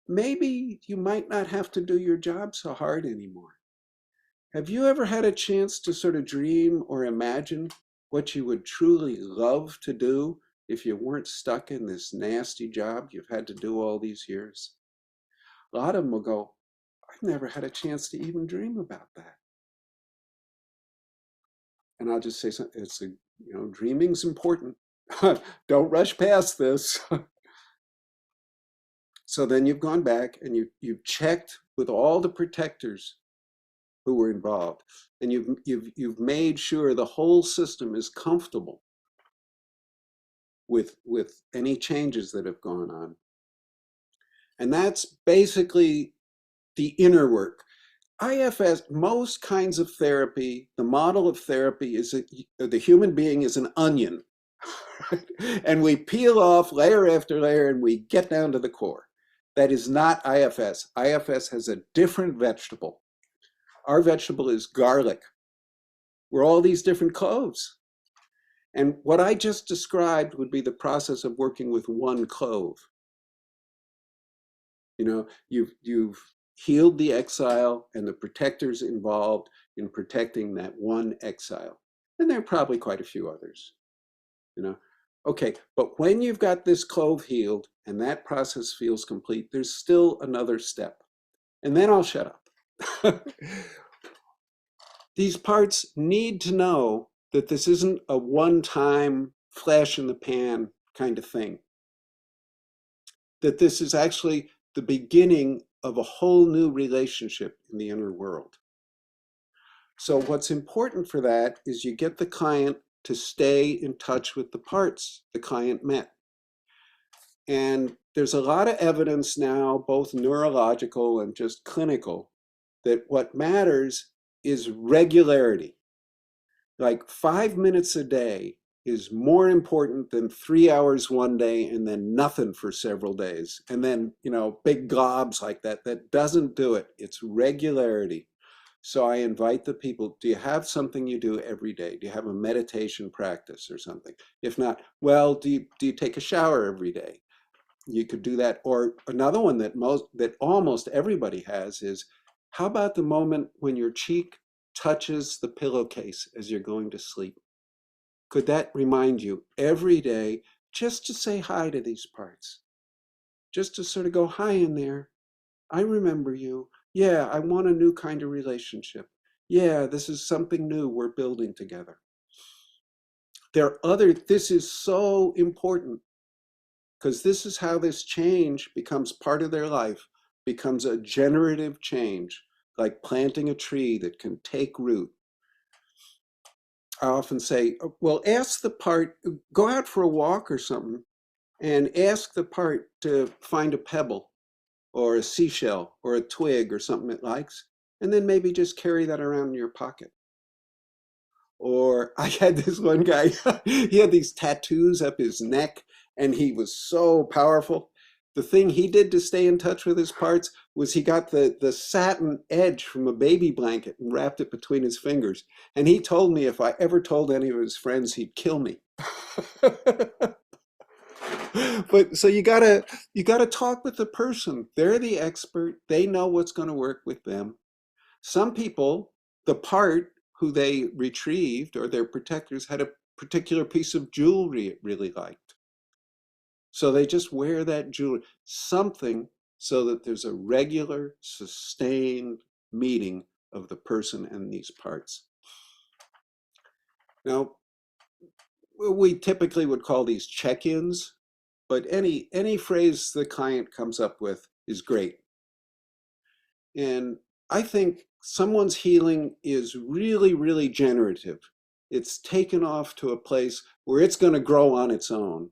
maybe you might not have to do your job so hard anymore. Have you ever had a chance to sort of dream or imagine what you would truly love to do if you weren't stuck in this nasty job you've had to do all these years? A lot of them will go, I've never had a chance to even dream about that. And I'll just say something, dreaming's important. Don't rush past this. So then you've gone back and you've checked with all the protectors who were involved. And you've made sure the whole system is comfortable with any changes that have gone on. And that's basically the inner work. IFS, most kinds of therapy, the model of therapy is the human being is an onion. And we peel off layer after layer and we get down to the core. That is not IFS. IFS has a different vegetable. Our vegetable is garlic. We're all these different cloves. And what I just described would be the process of working with one clove. You know, you've healed the exile and the protectors involved in protecting that one exile. And there are probably quite a few others, you know. Okay, but when you've got this clove healed and that process feels complete, there's still another step. And then I'll shut up. These parts need to know that this isn't a one-time flash in the pan kind of thing. That this is actually the beginning of a whole new relationship in the inner world. So what's important for that is you get the client to stay in touch with the parts the client met. And there's a lot of evidence now, both neurological and just clinical, that what matters is regularity. Like 5 minutes a day is more important than 3 hours one day and then nothing for several days. And then, you know, big gobs like that. That doesn't do it. It's regularity. So I invite the people, do you have something you do every day? Do you have a meditation practice or something? If not, well, do you take a shower every day? You could do that. Or another one that almost everybody has is, how about the moment when your cheek touches the pillowcase as you're going to sleep? Could that remind you every day just to say hi to these parts? Just to sort of go, hi in there. I remember you. Yeah, I want a new kind of relationship. Yeah, this is something new we're building together. This is so important because this is how this change becomes part of their life, becomes a generative change, like planting a tree that can take root. I often say, well, ask the part, go out for a walk or something, and ask the part to find a pebble or a seashell or a twig or something it likes, and then maybe just carry that around in your pocket. Or I had this one guy, he had these tattoos up his neck, and he was so powerful. The thing he did to stay in touch with his parts was he got the satin edge from a baby blanket and wrapped it between his fingers. And he told me if I ever told any of his friends, he'd kill me. But so you gotta talk with the person. They're the expert. They know what's going to work with them. Some people, the part who they retrieved or their protectors had a particular piece of jewelry it really liked. So they just wear that jewelry, something so that there's a regular, sustained meeting of the person and these parts. Now, we typically would call these check-ins, but any phrase the client comes up with is great. And I think someone's healing is really, really generative. It's taken off to a place where it's going to grow on its own.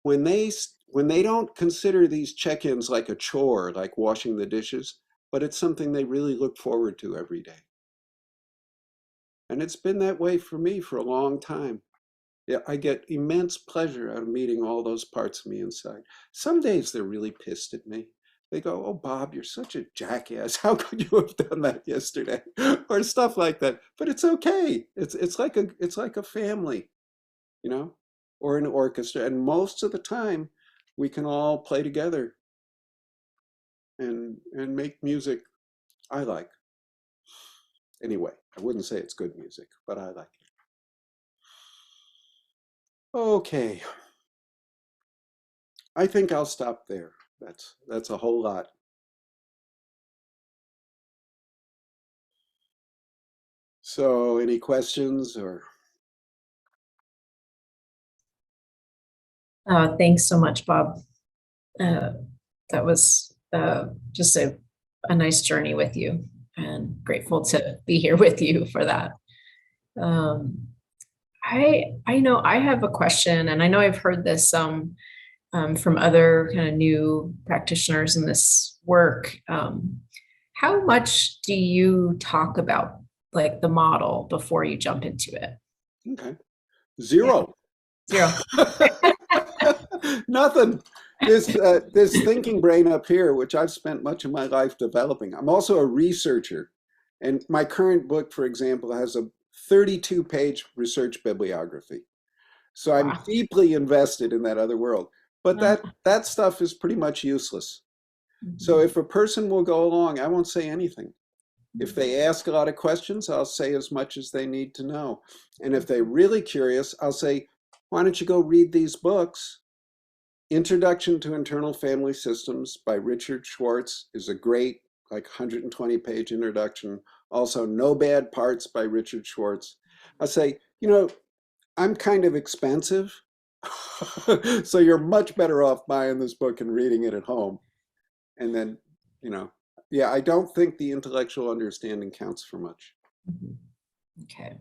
When they don't consider these check-ins like a chore, like washing the dishes, but it's something they really look forward to every day. And it's been that way for me for a long time. Yeah, I get immense pleasure out of meeting all those parts of me inside. Some days they're really pissed at me. They go, "Oh, Bob, you're such a jackass. How could you have done that yesterday?" Or stuff like that. But it's okay. It's like a family, you know, or an orchestra. And most of the time, we can all play together and make music I like. Anyway, I wouldn't say it's good music, but I like it. Okay. I think I'll stop there. That's a whole lot. So, any questions or? Thanks so much, Bob. That was just a nice journey with you. And and grateful to be here with you for that. Um, I know I have a question, and I know I've heard this from other kind of new practitioners in this work. How much do you talk about like the model before you jump into it? Okay. Yeah, Zero. zero. Nothing. This thinking brain up here, which I've spent much of my life developing. I'm also a researcher, and my current book, for example, has a 32-page research bibliography. So I'm Wow. deeply invested in that other world. But No. that stuff is pretty much useless. So Mhm. if a person will go along, I won't say anything. If they ask a lot of questions, I'll say as much as they need to know. And if they're really curious, I'll say, why don't you go read these books? Introduction to Internal Family Systems by Richard Schwartz is a great, like 120-page introduction. Also, No Bad Parts by Richard Schwartz. I say, I'm kind of expensive, so you're much better off buying this book and reading it at home. And then, you know, yeah, I don't think the intellectual understanding counts for much. Mhm. Okay.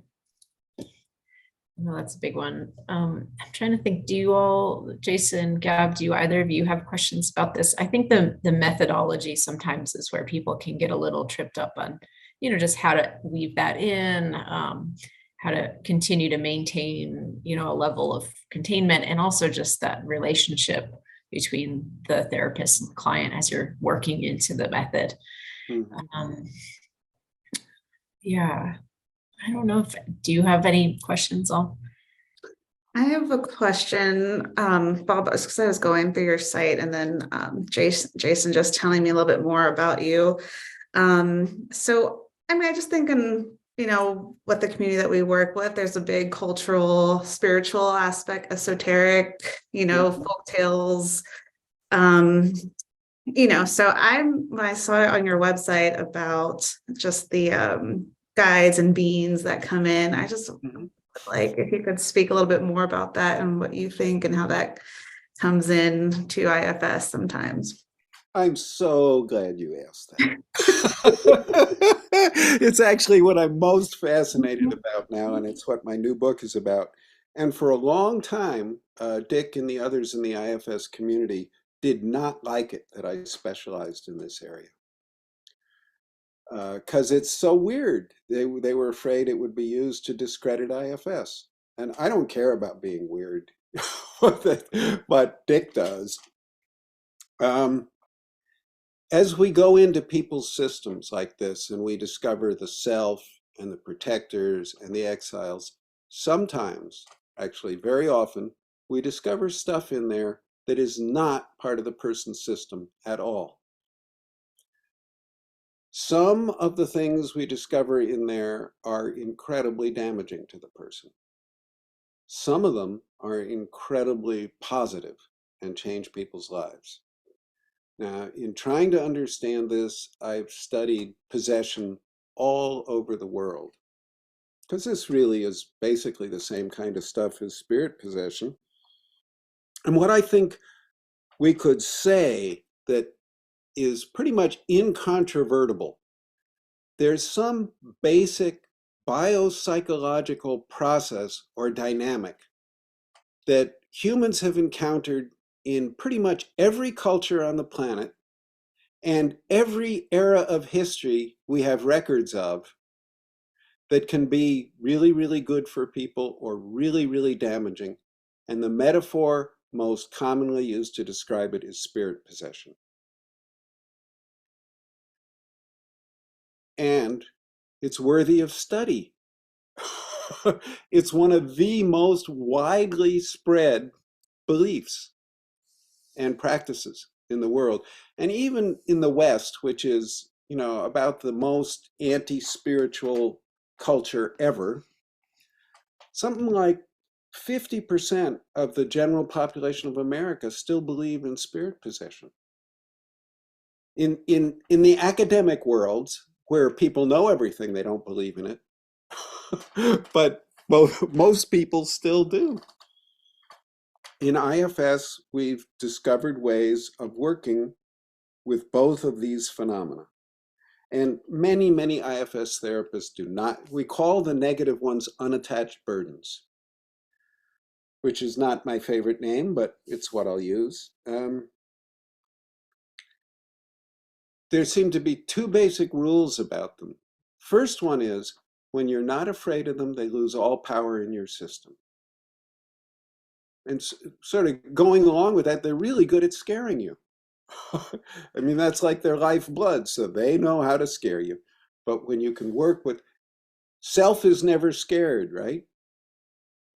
No, that's a big one. I'm trying to think, do you all, Jason, Gab, do you either of you have questions about this? I think the methodology sometimes is where people can get a little tripped up on, just how to weave that in, how to continue to maintain, a level of containment, and also just that relationship between the therapist and the client as you're working into the method. Mhm. Um, yeah, I don't know if, do you have any questions on? I have a question, Bob, because I was going through your site and then Jason just telling me a little bit more about you. So, I mean, I just thinking, what the community that we work with, there's a big cultural, spiritual aspect, esoteric, Mhm. folk tales. Um, so when I saw it on your website about just the guides and beings that come in, I just Mhm. like if you could speak a little bit more about that and what you think and how that comes in to IFS sometimes. I'm so glad you asked that. It's actually what I'm most fascinated about now, and it's what my new book is about. And for a long time, Dick and the others in the IFS community did not like it that I specialized in this area because it's so weird. They were afraid it would be used to discredit IFS. And I don't care about being weird, but Dick does. Um, as we go into people's systems like this and we discover the self and the protectors and the exiles, sometimes, actually very often, we discover stuff in there that is not part of the person's system at all. Some of the things we discover in there are incredibly damaging to the person. Some of them are incredibly positive and change people's lives. Now, in trying to understand this, I've studied possession all over the world because this really is basically the same kind of stuff as spirit possession. And what I think we could say that is pretty much incontrovertible, there's some basic biopsychological process or dynamic that humans have encountered in pretty much every culture on the planet and every era of history we have records of that can be really, really good for people or really, really damaging. And the metaphor most commonly used to describe it is spirit possession. And it's worthy of study. It's one of the most widely spread beliefs and practices in the world. And even in the West, which is, about the most anti-spiritual culture ever, something like 50% of the general population of America still believe in spirit possession. In the academic worlds, where people know everything, they don't believe in it. But most people still do. In IFS, we've discovered ways of working with both of these phenomena. And many, many IFS therapists do not. We call the negative ones unattached burdens, which is not my favorite name, but it's what I'll use. There seem to be two basic rules about them. First one is, when you're not afraid of them, they lose all power in your system. And sort of going along with that, they're really good at scaring you. I mean, that's like their lifeblood, so they know how to scare you. But when you can work with, self is never scared, right?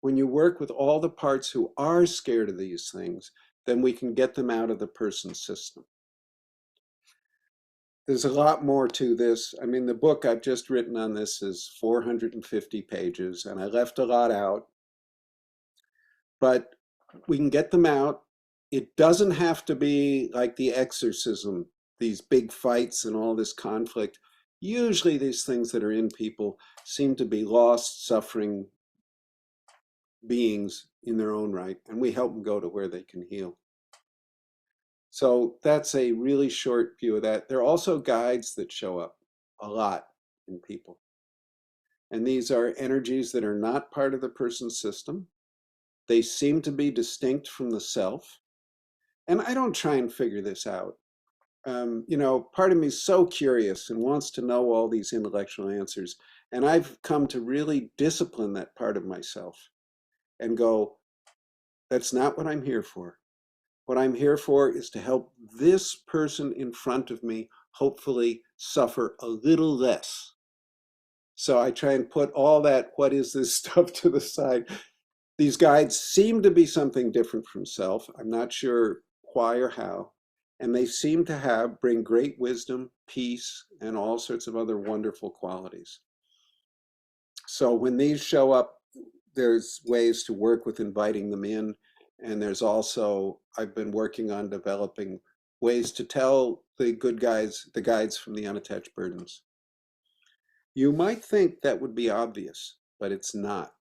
When you work with all the parts who are scared of these things, then we can get them out of the person's system. There's a lot more to this. I mean, the book I've just written on this is 450 pages, and I left a lot out. But we can get them out. It doesn't have to be like the exorcism, these big fights and all this conflict. Usually these things that are in people seem to be lost, suffering beings in their own right, and we help them go to where they can heal. So that's a really short view of that. There are also guides that show up a lot in people. And these are energies that are not part of the person's system. They seem to be distinct from the self. And I don't try and figure this out. You know, part of me is so curious and wants to know all these intellectual answers. And I've come to really discipline that part of myself and go, that's not what I'm here for. What I'm here for is to help this person in front of me hopefully suffer a little less. So I try and put all that, what is this stuff, to the side. These guides seem to be something different from self. I'm not sure why or how. And they seem to bring great wisdom, peace, and all sorts of other wonderful qualities. So when these show up, there's ways to work with inviting them in. And there's also, I've been working on developing ways to tell the good guys, the guides from the unattached burdens. You might think that would be obvious, but it's not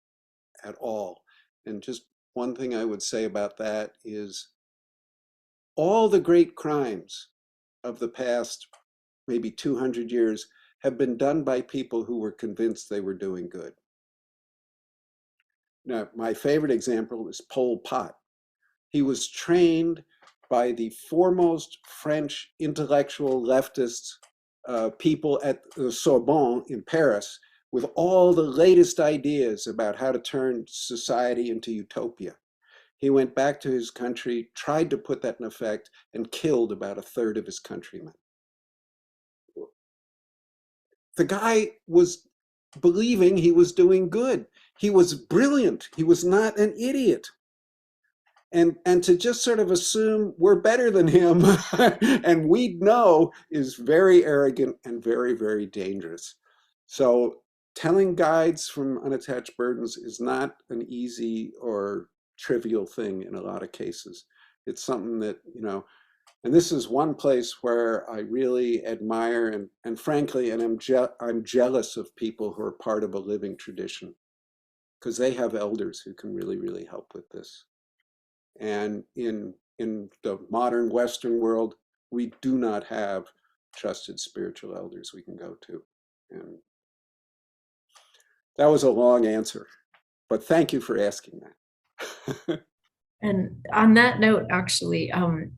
at all. And just one thing I would say about that is all the great crimes of the past maybe 200 years have been done by people who were convinced they were doing good. Now, my favorite example is Pol Pot. He was trained by the foremost French intellectual leftist people at the Sorbonne in Paris with all the latest ideas about how to turn society into utopia. He went back to his country, tried to put that in effect, and killed about a third of his countrymen. The guy was believing he was doing good. He was brilliant. He was not an idiot. And to just sort of assume we're better than him and we know is very arrogant and very, very dangerous. So telling guides from unattached burdens is not an easy or trivial thing in a lot of cases. It's something that, you know, and this is one place where I really admire and frankly, and I'm jealous of people who are part of a living tradition because they have elders who can really, really help with this. And in the modern Western world, we do not have trusted spiritual elders we can go to. And that was a long answer, but thank you for asking that. And on that note, actually,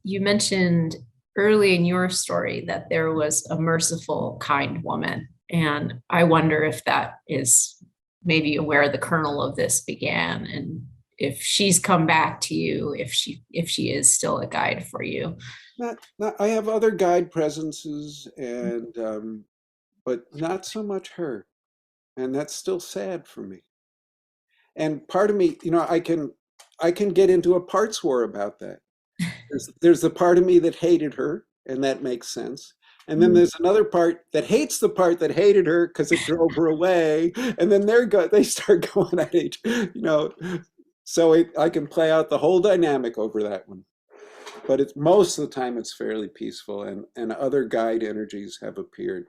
you mentioned early in your story that there was a merciful, kind woman. And I wonder if that is maybe where the kernel of this began, and if she's come back to you, if she is still a guide for you. Not, I have other guide presences, and but not so much her, and that's still sad for me. And part of me, you know, I can get into a parts war about that. There's the part of me that hated her, and that makes sense. And then there's another part that hates the part that hated her because it drove her away. And then they start going at each, you know. So I can play out the whole dynamic over that one. But it's most of the time it's fairly peaceful, and other guide energies have appeared.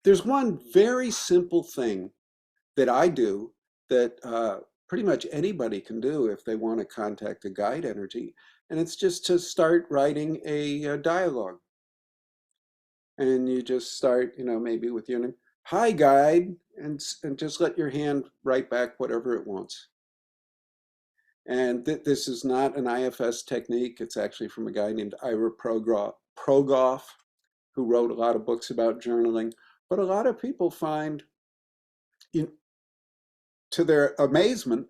There's one very simple thing that I do that pretty much anybody can do if they want to contact a guide energy, and it's just to start writing a dialogue. And you just start, maybe with your name, hi guide, and just let your hand write back whatever it wants. And this is not an IFS technique. It's actually from a guy named Ira Progoff, who wrote a lot of books about journaling. But a lot of people find, to their amazement,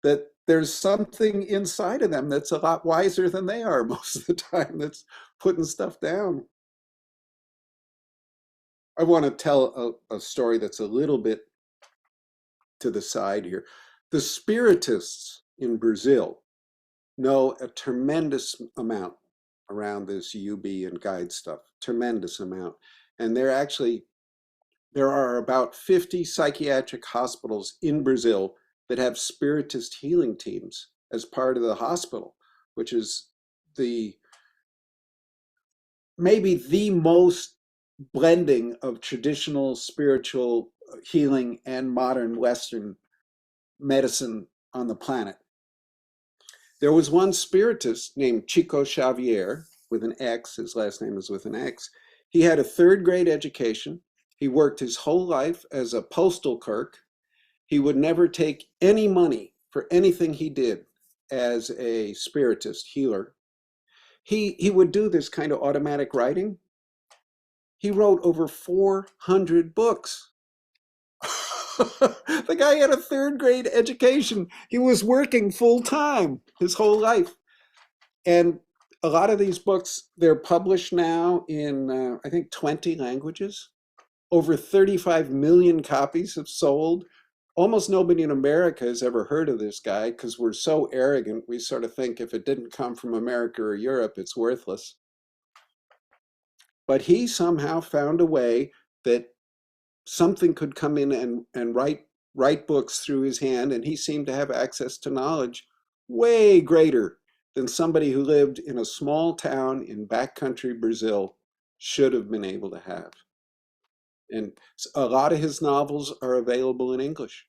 that there's something inside of them that's a lot wiser than they are most of the time, that's putting stuff down. I want to tell a story that's a little bit to the side here. The Spiritists in Brazil know a tremendous amount around this UB and guide stuff, tremendous amount. And there are about 50 psychiatric hospitals in Brazil that have Spiritist healing teams as part of the hospital, which is maybe the most blending of traditional spiritual healing and modern Western medicine on the planet. There was one Spiritist named Chico Xavier, with an X, his last name is with an X. He had a 3rd grade education. He worked his whole life as a postal clerk. He would never take any money for anything he did as a Spiritist healer. He would do this kind of automatic writing. He wrote over 400 books. The guy had a 3rd grade education. He was working full time his whole life. And a lot of these books, they're published now in, I think, 20 languages. Over 35 million copies have sold. Almost nobody in America has ever heard of this guy because we're so arrogant. We sort of think if it didn't come from America or Europe, it's worthless. But he somehow found a way that something could come in and write books through his hand, and he seemed to have access to knowledge way greater than somebody who lived in a small town in backcountry Brazil should have been able to have. And a lot of his novels are available in English.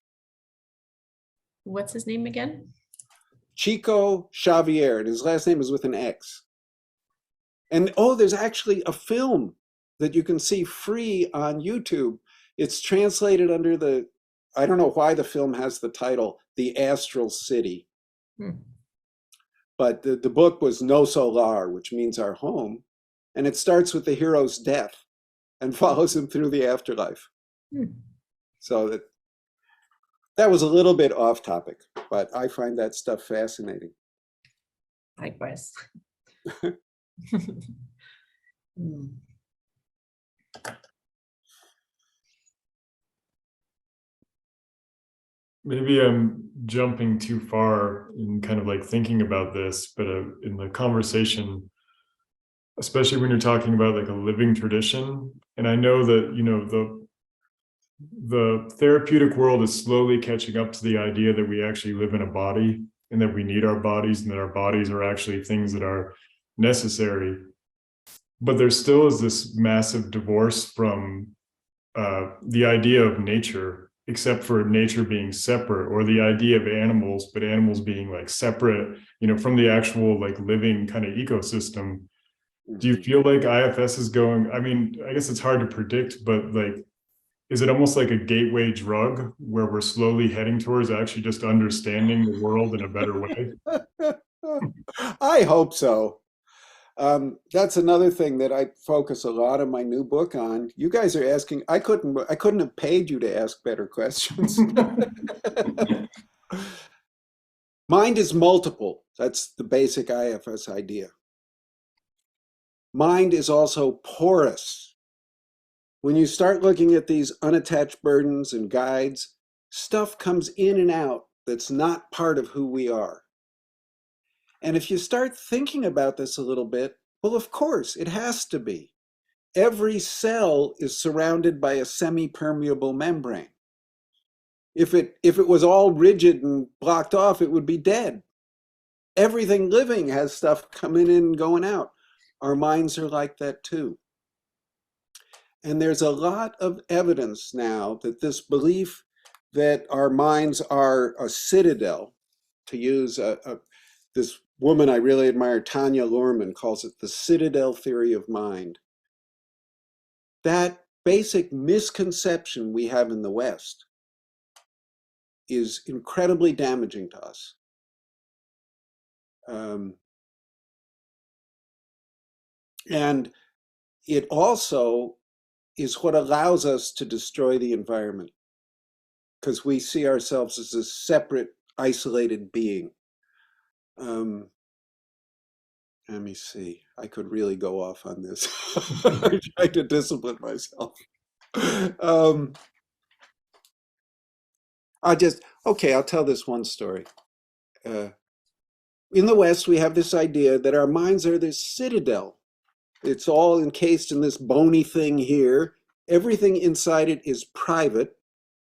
What's his name again? Chico Xavier, and his last name is with an X. And there's actually a film that you can see free on YouTube. It's translated under I don't know why the film has the title, The Astral City. But the book was No Solar, which means our home. And it starts with the hero's death and follows him through the afterlife. So that was a little bit off topic, but I find that stuff fascinating. Likewise. Maybe I'm jumping too far in kind of like thinking about this, but in the conversation, especially when you're talking about like a living tradition, and I know that, the therapeutic world is slowly catching up to the idea that we actually live in a body and that we need our bodies and that our bodies are actually things that are necessary. But there still is this massive divorce from the idea of nature, except for nature being separate, or the idea of animals, but animals being like separate, from the actual like living kind of ecosystem. Do you feel like IFS is going, I mean, I guess it's hard to predict, but like, is it almost like a gateway drug where we're slowly heading towards actually just understanding the world in a better way? I hope so. That's another thing that I focus a lot of my new book on. You guys are asking, I couldn't have paid you to ask better questions. Mind is multiple. That's the basic IFS idea. Mind is also porous. When you start looking at these unattached burdens and guides, stuff comes in and out that's not part of who we are. And if you start thinking about this a little bit, well, of course, it has to be. Every cell is surrounded by a semi-permeable membrane. If it was all rigid and blocked off, it would be dead. Everything living has stuff coming in and going out. Our minds are like that too. And there's a lot of evidence now that this belief that our minds are a citadel, to use this woman I really admire, Tanya Luhrmann, calls it the citadel theory of mind. that basic misconception we have in the West is incredibly damaging to us. And it also is what allows us to destroy the environment, because we see ourselves as a separate, isolated being. Let me see. I could really go off on this. I'm trying to discipline myself. I'll tell this one story. In the West, we have this idea that our minds are this citadel. It's all encased in this bony thing here. Everything inside it is private.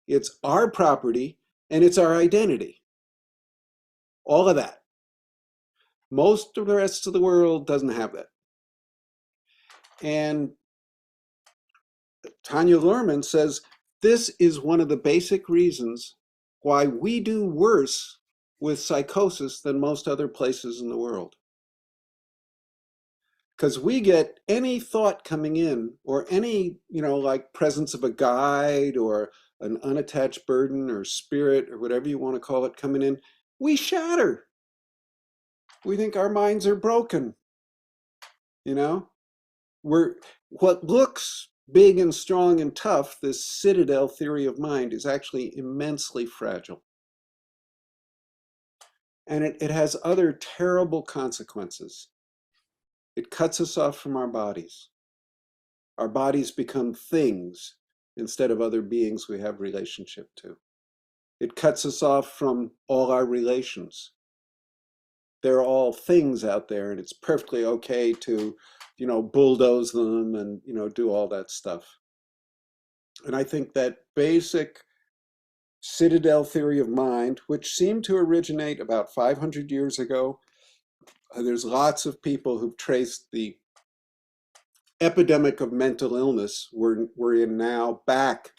It's our property, and it's our identity. All of that. Most of the rest of the world doesn't have that. And Tanya Luhrmann says this is one of the basic reasons why we do worse with psychosis than most other places in the world. Because we get any thought coming in, or any, like presence of a guide or an unattached burden or spirit or whatever you want to call it coming in, we shatter. We think our minds are broken. What looks big and strong and tough, this citadel theory of mind, is actually immensely fragile. And it has other terrible consequences. It cuts us off from our bodies. Our bodies become things instead of other beings we have relationship to. It cuts us off from all our relations. They're all things out there, and it's perfectly okay to, bulldoze them and, do all that stuff. And I think that basic citadel theory of mind, which seemed to originate about 500 years ago, there's lots of people who've traced the epidemic of mental illness we're in now back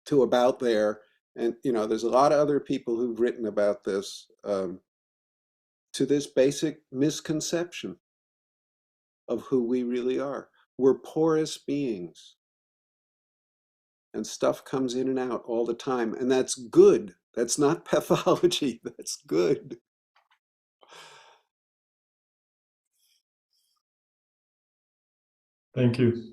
to about there. And, there's a lot of other people who've written about this, to this basic misconception of who we really are. We're porous beings. And stuff comes in and out all the time. And that's good. That's not pathology. That's good. Thank you.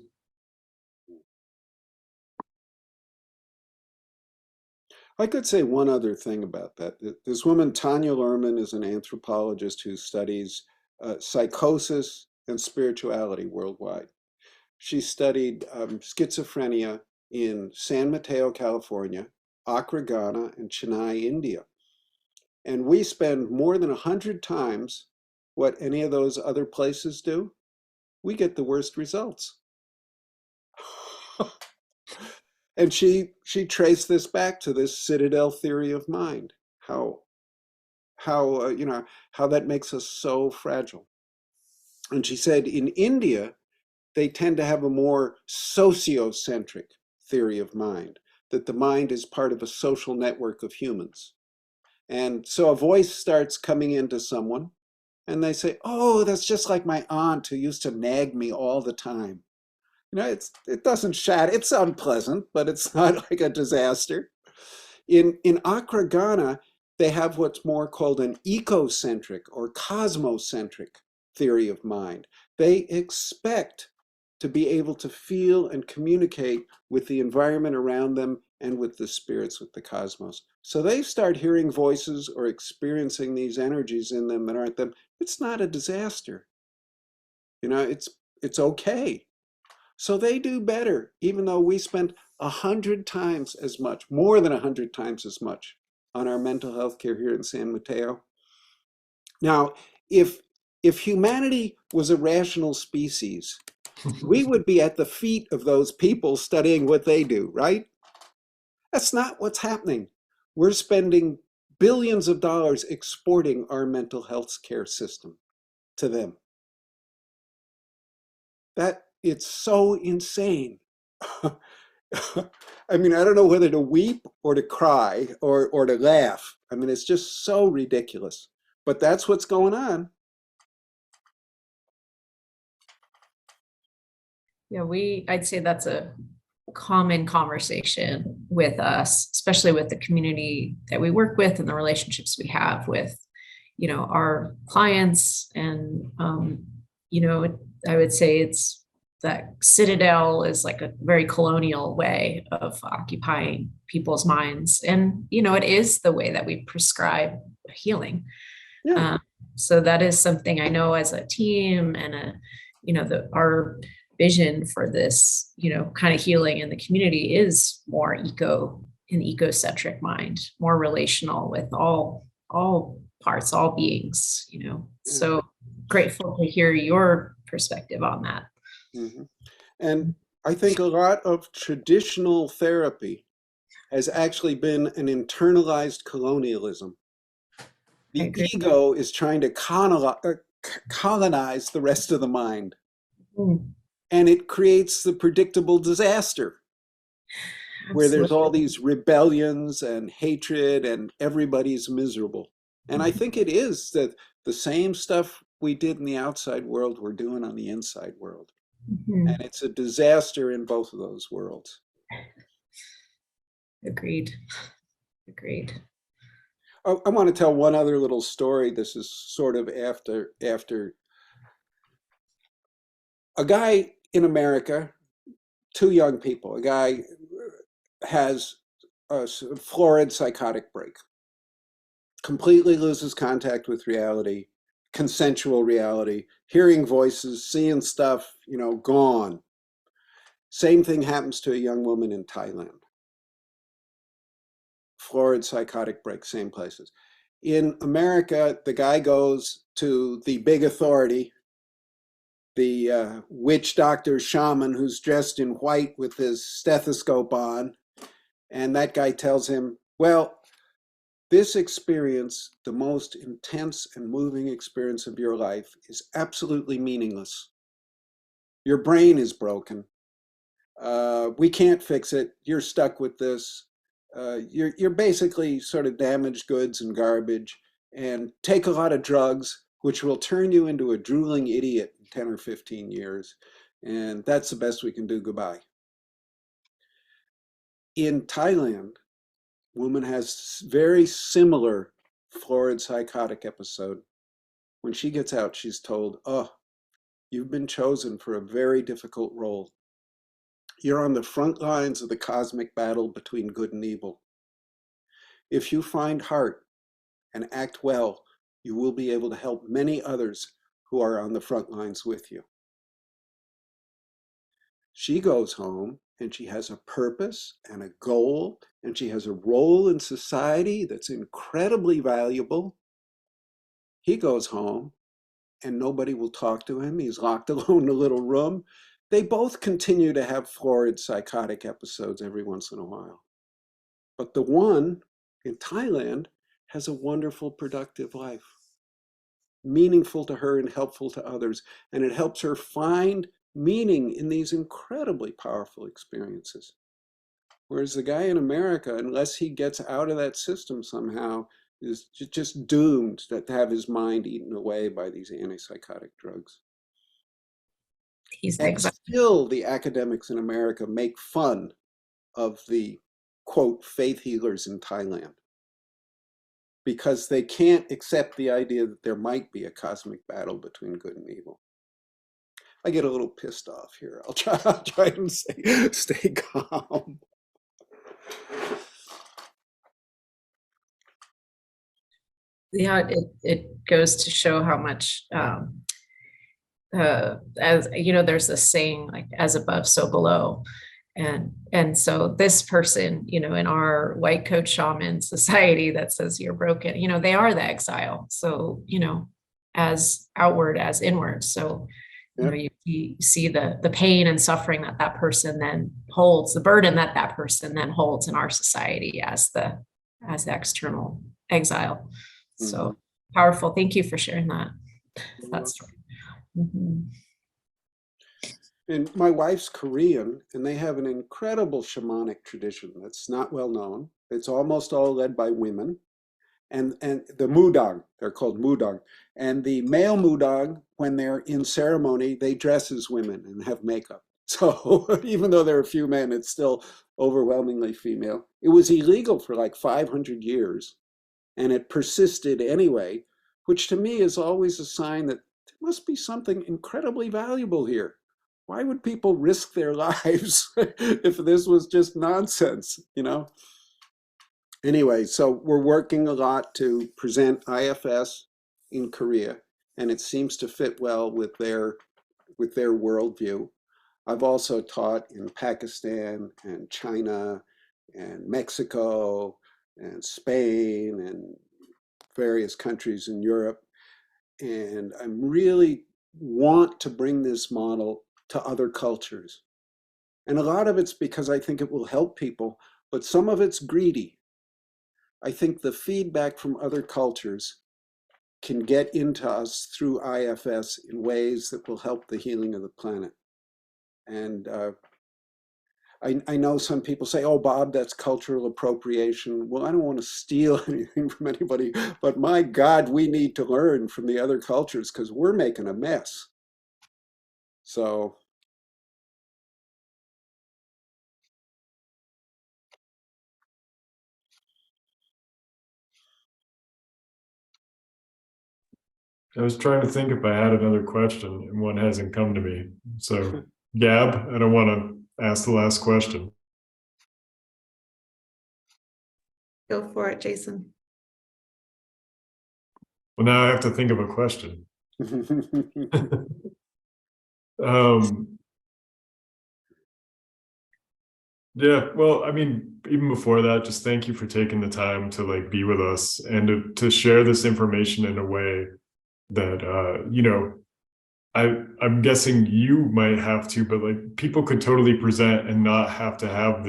I could say one other thing about that. This woman, Tanya Luhrmann, is an anthropologist who studies psychosis and spirituality worldwide. She studied schizophrenia in San Mateo, California, Accra, Ghana, and Chennai, India. And we spend more than 100 times what any of those other places do. We get the worst results. And she traced this back to this citadel theory of mind, how that makes us so fragile. And she said in India, they tend to have a more sociocentric theory of mind, that the mind is part of a social network of humans. And so a voice starts coming into someone, and they say, oh, that's just like my aunt who used to nag me all the time. It doesn't shatter. It's unpleasant, but it's not like a disaster. In Accra, Ghana, they have what's more called an ecocentric or cosmocentric theory of mind. They expect to be able to feel and communicate with the environment around them and with the spirits, with the cosmos. So they start hearing voices or experiencing these energies in them that aren't them. It's not a disaster. It's okay. So they do better, even though we spend 100 times as much, more than 100 times as much, on our mental health care here in San Mateo. Now, if humanity was a rational species, we would be at the feet of those people studying what they do, right? That's not what's happening. We're spending billions of dollars exporting our mental health care system to them. It's so insane. I mean, I don't know whether to weep or to cry or to laugh. I mean, it's just so ridiculous. But that's what's going on. Yeah, I'd say that's a common conversation with us, especially with the community that we work with and the relationships we have with, our clients. And, I would say it's that Citadel is like a very colonial way of occupying people's minds. And, it is the way that we prescribe healing. Yeah. So that is something I know as a team and our vision for this, kind of healing in the community is more an ecocentric mind, more relational with all parts, all beings, So grateful to hear your perspective on that. Mhm. And I think a lot of traditional therapy has actually been an internalized colonialism. I The agree. ego is trying to colonize the rest of the mind, Mm, and it creates the predictable disaster where there's all absolutely. these rebellions and hatred and everybody's miserable. And I think it is that the same stuff we did in the outside world we're doing on the inside world. Mhm. And it's a disaster in both of those worlds. Agreed. Agreed. I want to tell one other little story. This is sort of after a guy in America, two young people. A guy has a florid psychotic break, completely loses contact with reality, consensual reality, hearing voices, seeing stuff, gone. Same thing happens to a young woman in Thailand. Florid psychotic break, same places. In America, the guy goes to the big authority, the witch doctor shaman who's dressed in white with his stethoscope on, and that guy tells him, well, this experience, the most intense and moving experience of your life, is absolutely meaningless. Your brain is broken. We can't fix it. You're stuck with this. You're basically sort of damaged goods and garbage, and take a lot of drugs, which will turn you into a drooling idiot in 10 or 15 years. And that's the best we can do. Goodbye. In Thailand, woman has very similar florid psychotic episode. When she gets out, she's told, oh, you've been chosen for a very difficult role. You're on the front lines of the cosmic battle between good and evil. If you find heart and act well, you will be able to help many others who are on the front lines with you. She goes home and she has a purpose and a goal, and she has a role in society that's incredibly valuable. He goes home and nobody will talk to him. He's locked alone in a little room. They both continue to have florid psychotic episodes every once in a while. But the one in Thailand has a wonderful, productive life, meaningful to her and helpful to others. And it helps her find meaning in these incredibly powerful experiences. Whereas the guy in America, unless he gets out of that system somehow, is just doomed to have his mind eaten away by these antipsychotic drugs. He's And exactly. still, the academics in America make fun of the, quote, faith healers in Thailand, because they can't accept the idea that there might be a cosmic battle between good and evil. I get a little pissed off here. I'll try and stay calm. Yeah, it goes to show how much as there's this saying like as above so below, and so this person in our white coat shaman society that says you're broken, they are the exile, so as outward as inward. So Yep. you see the pain and suffering that person then holds, the burden that person then holds in our society as the external exile. So powerful. Thank you for sharing that. That's mhm. And my wife's Korean, and they have an incredible shamanic tradition that's not well known. It's almost all led by women. And the mudang, they're called mudang. And the male mudang, when they're in ceremony, they dress as women and have makeup. So even though there are a few men, it's still overwhelmingly female. It was illegal for like 500 years, and it persisted anyway, which to me is always a sign that there must be something incredibly valuable here. Why would people risk their lives if this was just nonsense, you know? Anyway, so we're working a lot to present IFS in Korea, and it seems to fit well with their worldview. I've also taught in Pakistan and China and Mexico and Spain and various countries in Europe. And I really want to bring this model to other cultures. And a lot of it's because I think it will help people, but some of it's greedy. I think the feedback from other cultures can get into us through IFS in ways that will help the healing of the planet. And I know some people say, oh, Bob, that's cultural appropriation. Well, I don't want to steal anything from anybody, but my God, we need to learn from the other cultures because we're making a mess. So. I was trying to think if I had another question, and one hasn't come to me. So, Gab, I don't want to ask the last question. Go for it, Jason. Well, now I have to think of a question. Um, yeah, well, I mean, even before that, just thank you for taking the time to like be with us and to share this information in a way that you know, I'm guessing you might have to, but like people could totally present and not have to have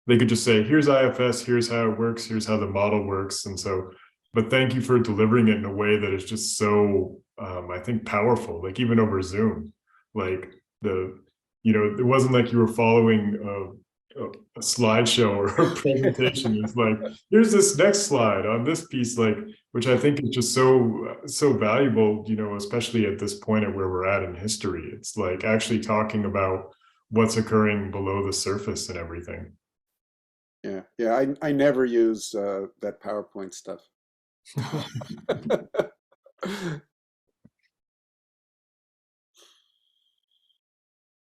they could just say, here's IFS, here's how it works, here's how the model works. And so, but thank you for delivering it in a way that is just so, I think, powerful, like even over Zoom, like you know, it wasn't like you were following a slideshow or a presentation. It's like, here's this next slide on this piece, like, which I think is just so valuable, you know, especially at this point at where we're at in history. It's like actually talking about what's occurring below the surface and everything. Yeah. I never use that PowerPoint stuff.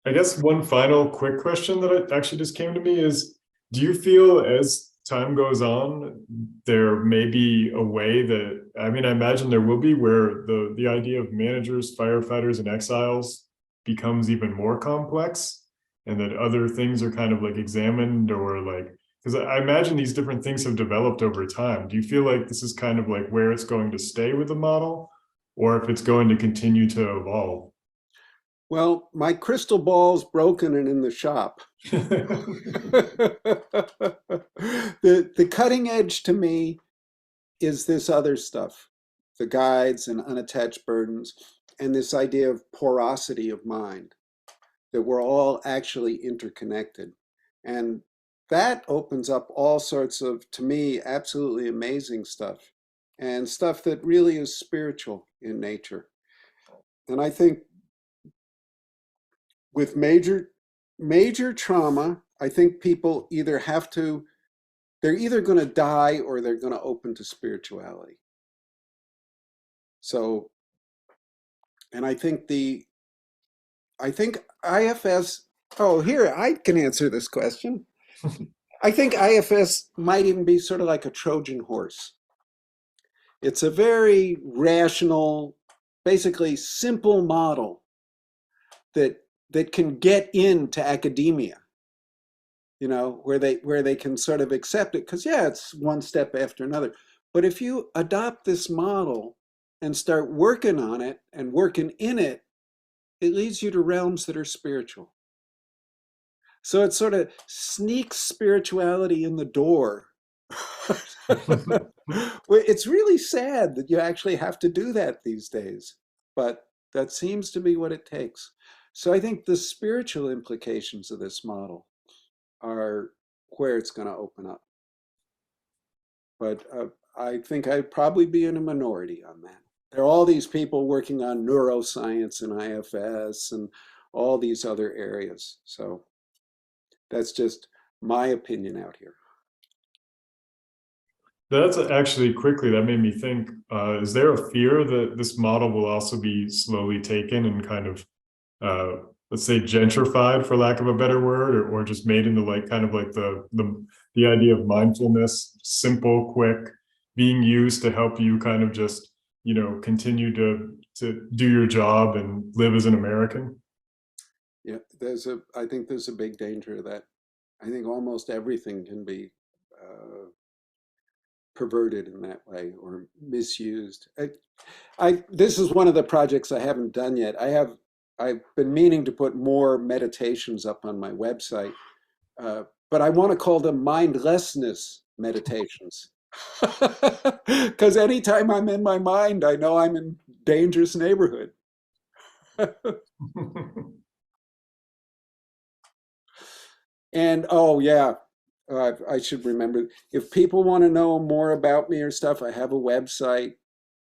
I guess one final quick question that actually just came to me is, do you feel as time goes on, there may be a way that, I mean, I imagine there will be, where the idea of managers, firefighters, and exiles becomes even more complex, and that other things are kind of like examined, or like, because I imagine these different things have developed over time. Do you feel like this is kind of like where it's going to stay with the model, or if it's going to continue to evolve? Well, my crystal ball's broken and in the shop. The cutting edge to me is this other stuff, the guides and unattached burdens, and this idea of porosity of mind, that we're all actually interconnected. And that opens up all sorts of, to me, absolutely amazing stuff, and stuff that really is spiritual in nature. And I think with major trauma, I think people either they're either going to die or they're going to open to spirituality. So, and I think IFS, oh, here, I can answer this question. I think IFS might even be sort of like a Trojan horse. It's a very rational, basically simple model that can get into academia, you know, where they can sort of accept it, because yeah, it's one step after another. But if you adopt this model and start working on it and working in it, it leads you to realms that are spiritual. So it sort of sneaks spirituality in the door. It's really sad that you actually have to do that these days, but that seems to be what it takes. So I think the spiritual implications of this model are where it's going to open up. But I think I'd probably be in a minority on that. There are all these people working on neuroscience and IFS and all these other areas. So that's just my opinion out here. That's actually quickly, that made me think, is there a fear that this model will also be slowly taken and kind of, let's say gentrified, for lack of a better word, or just made into like kind of like the idea of mindfulness, simple, quick, being used to help you kind of just, you know, continue to do your job and live as an American? Yeah, I think there's a big danger of that. I think almost everything can be perverted in that way or misused. This is one of the projects I haven't done yet. I've been meaning to put more meditations up on my website, but I want to call them mindlessness meditations. Because anytime I'm in my mind, I know I'm in dangerous neighborhood. And oh yeah, I should remember, if people want to know more about me or stuff, I have a website,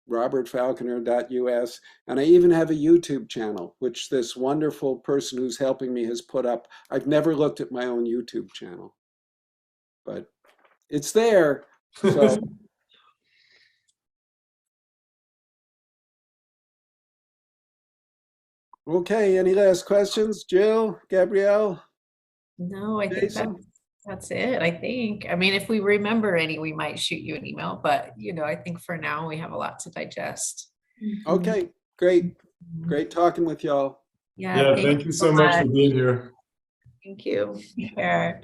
robertfalconer.us, and I even have a YouTube channel, which this wonderful person who's helping me has put up. I've never looked at my own YouTube channel, but it's there. So. Okay, any last questions? Jill, Gabrielle? No, I think Jason? that's it, I think. I mean, if we remember any, we might shoot you an email, but you know, I think for now we have a lot to digest. Okay, great. Great talking with y'all. Yeah, Yeah, thank you so much for being here. Thank you. Take care.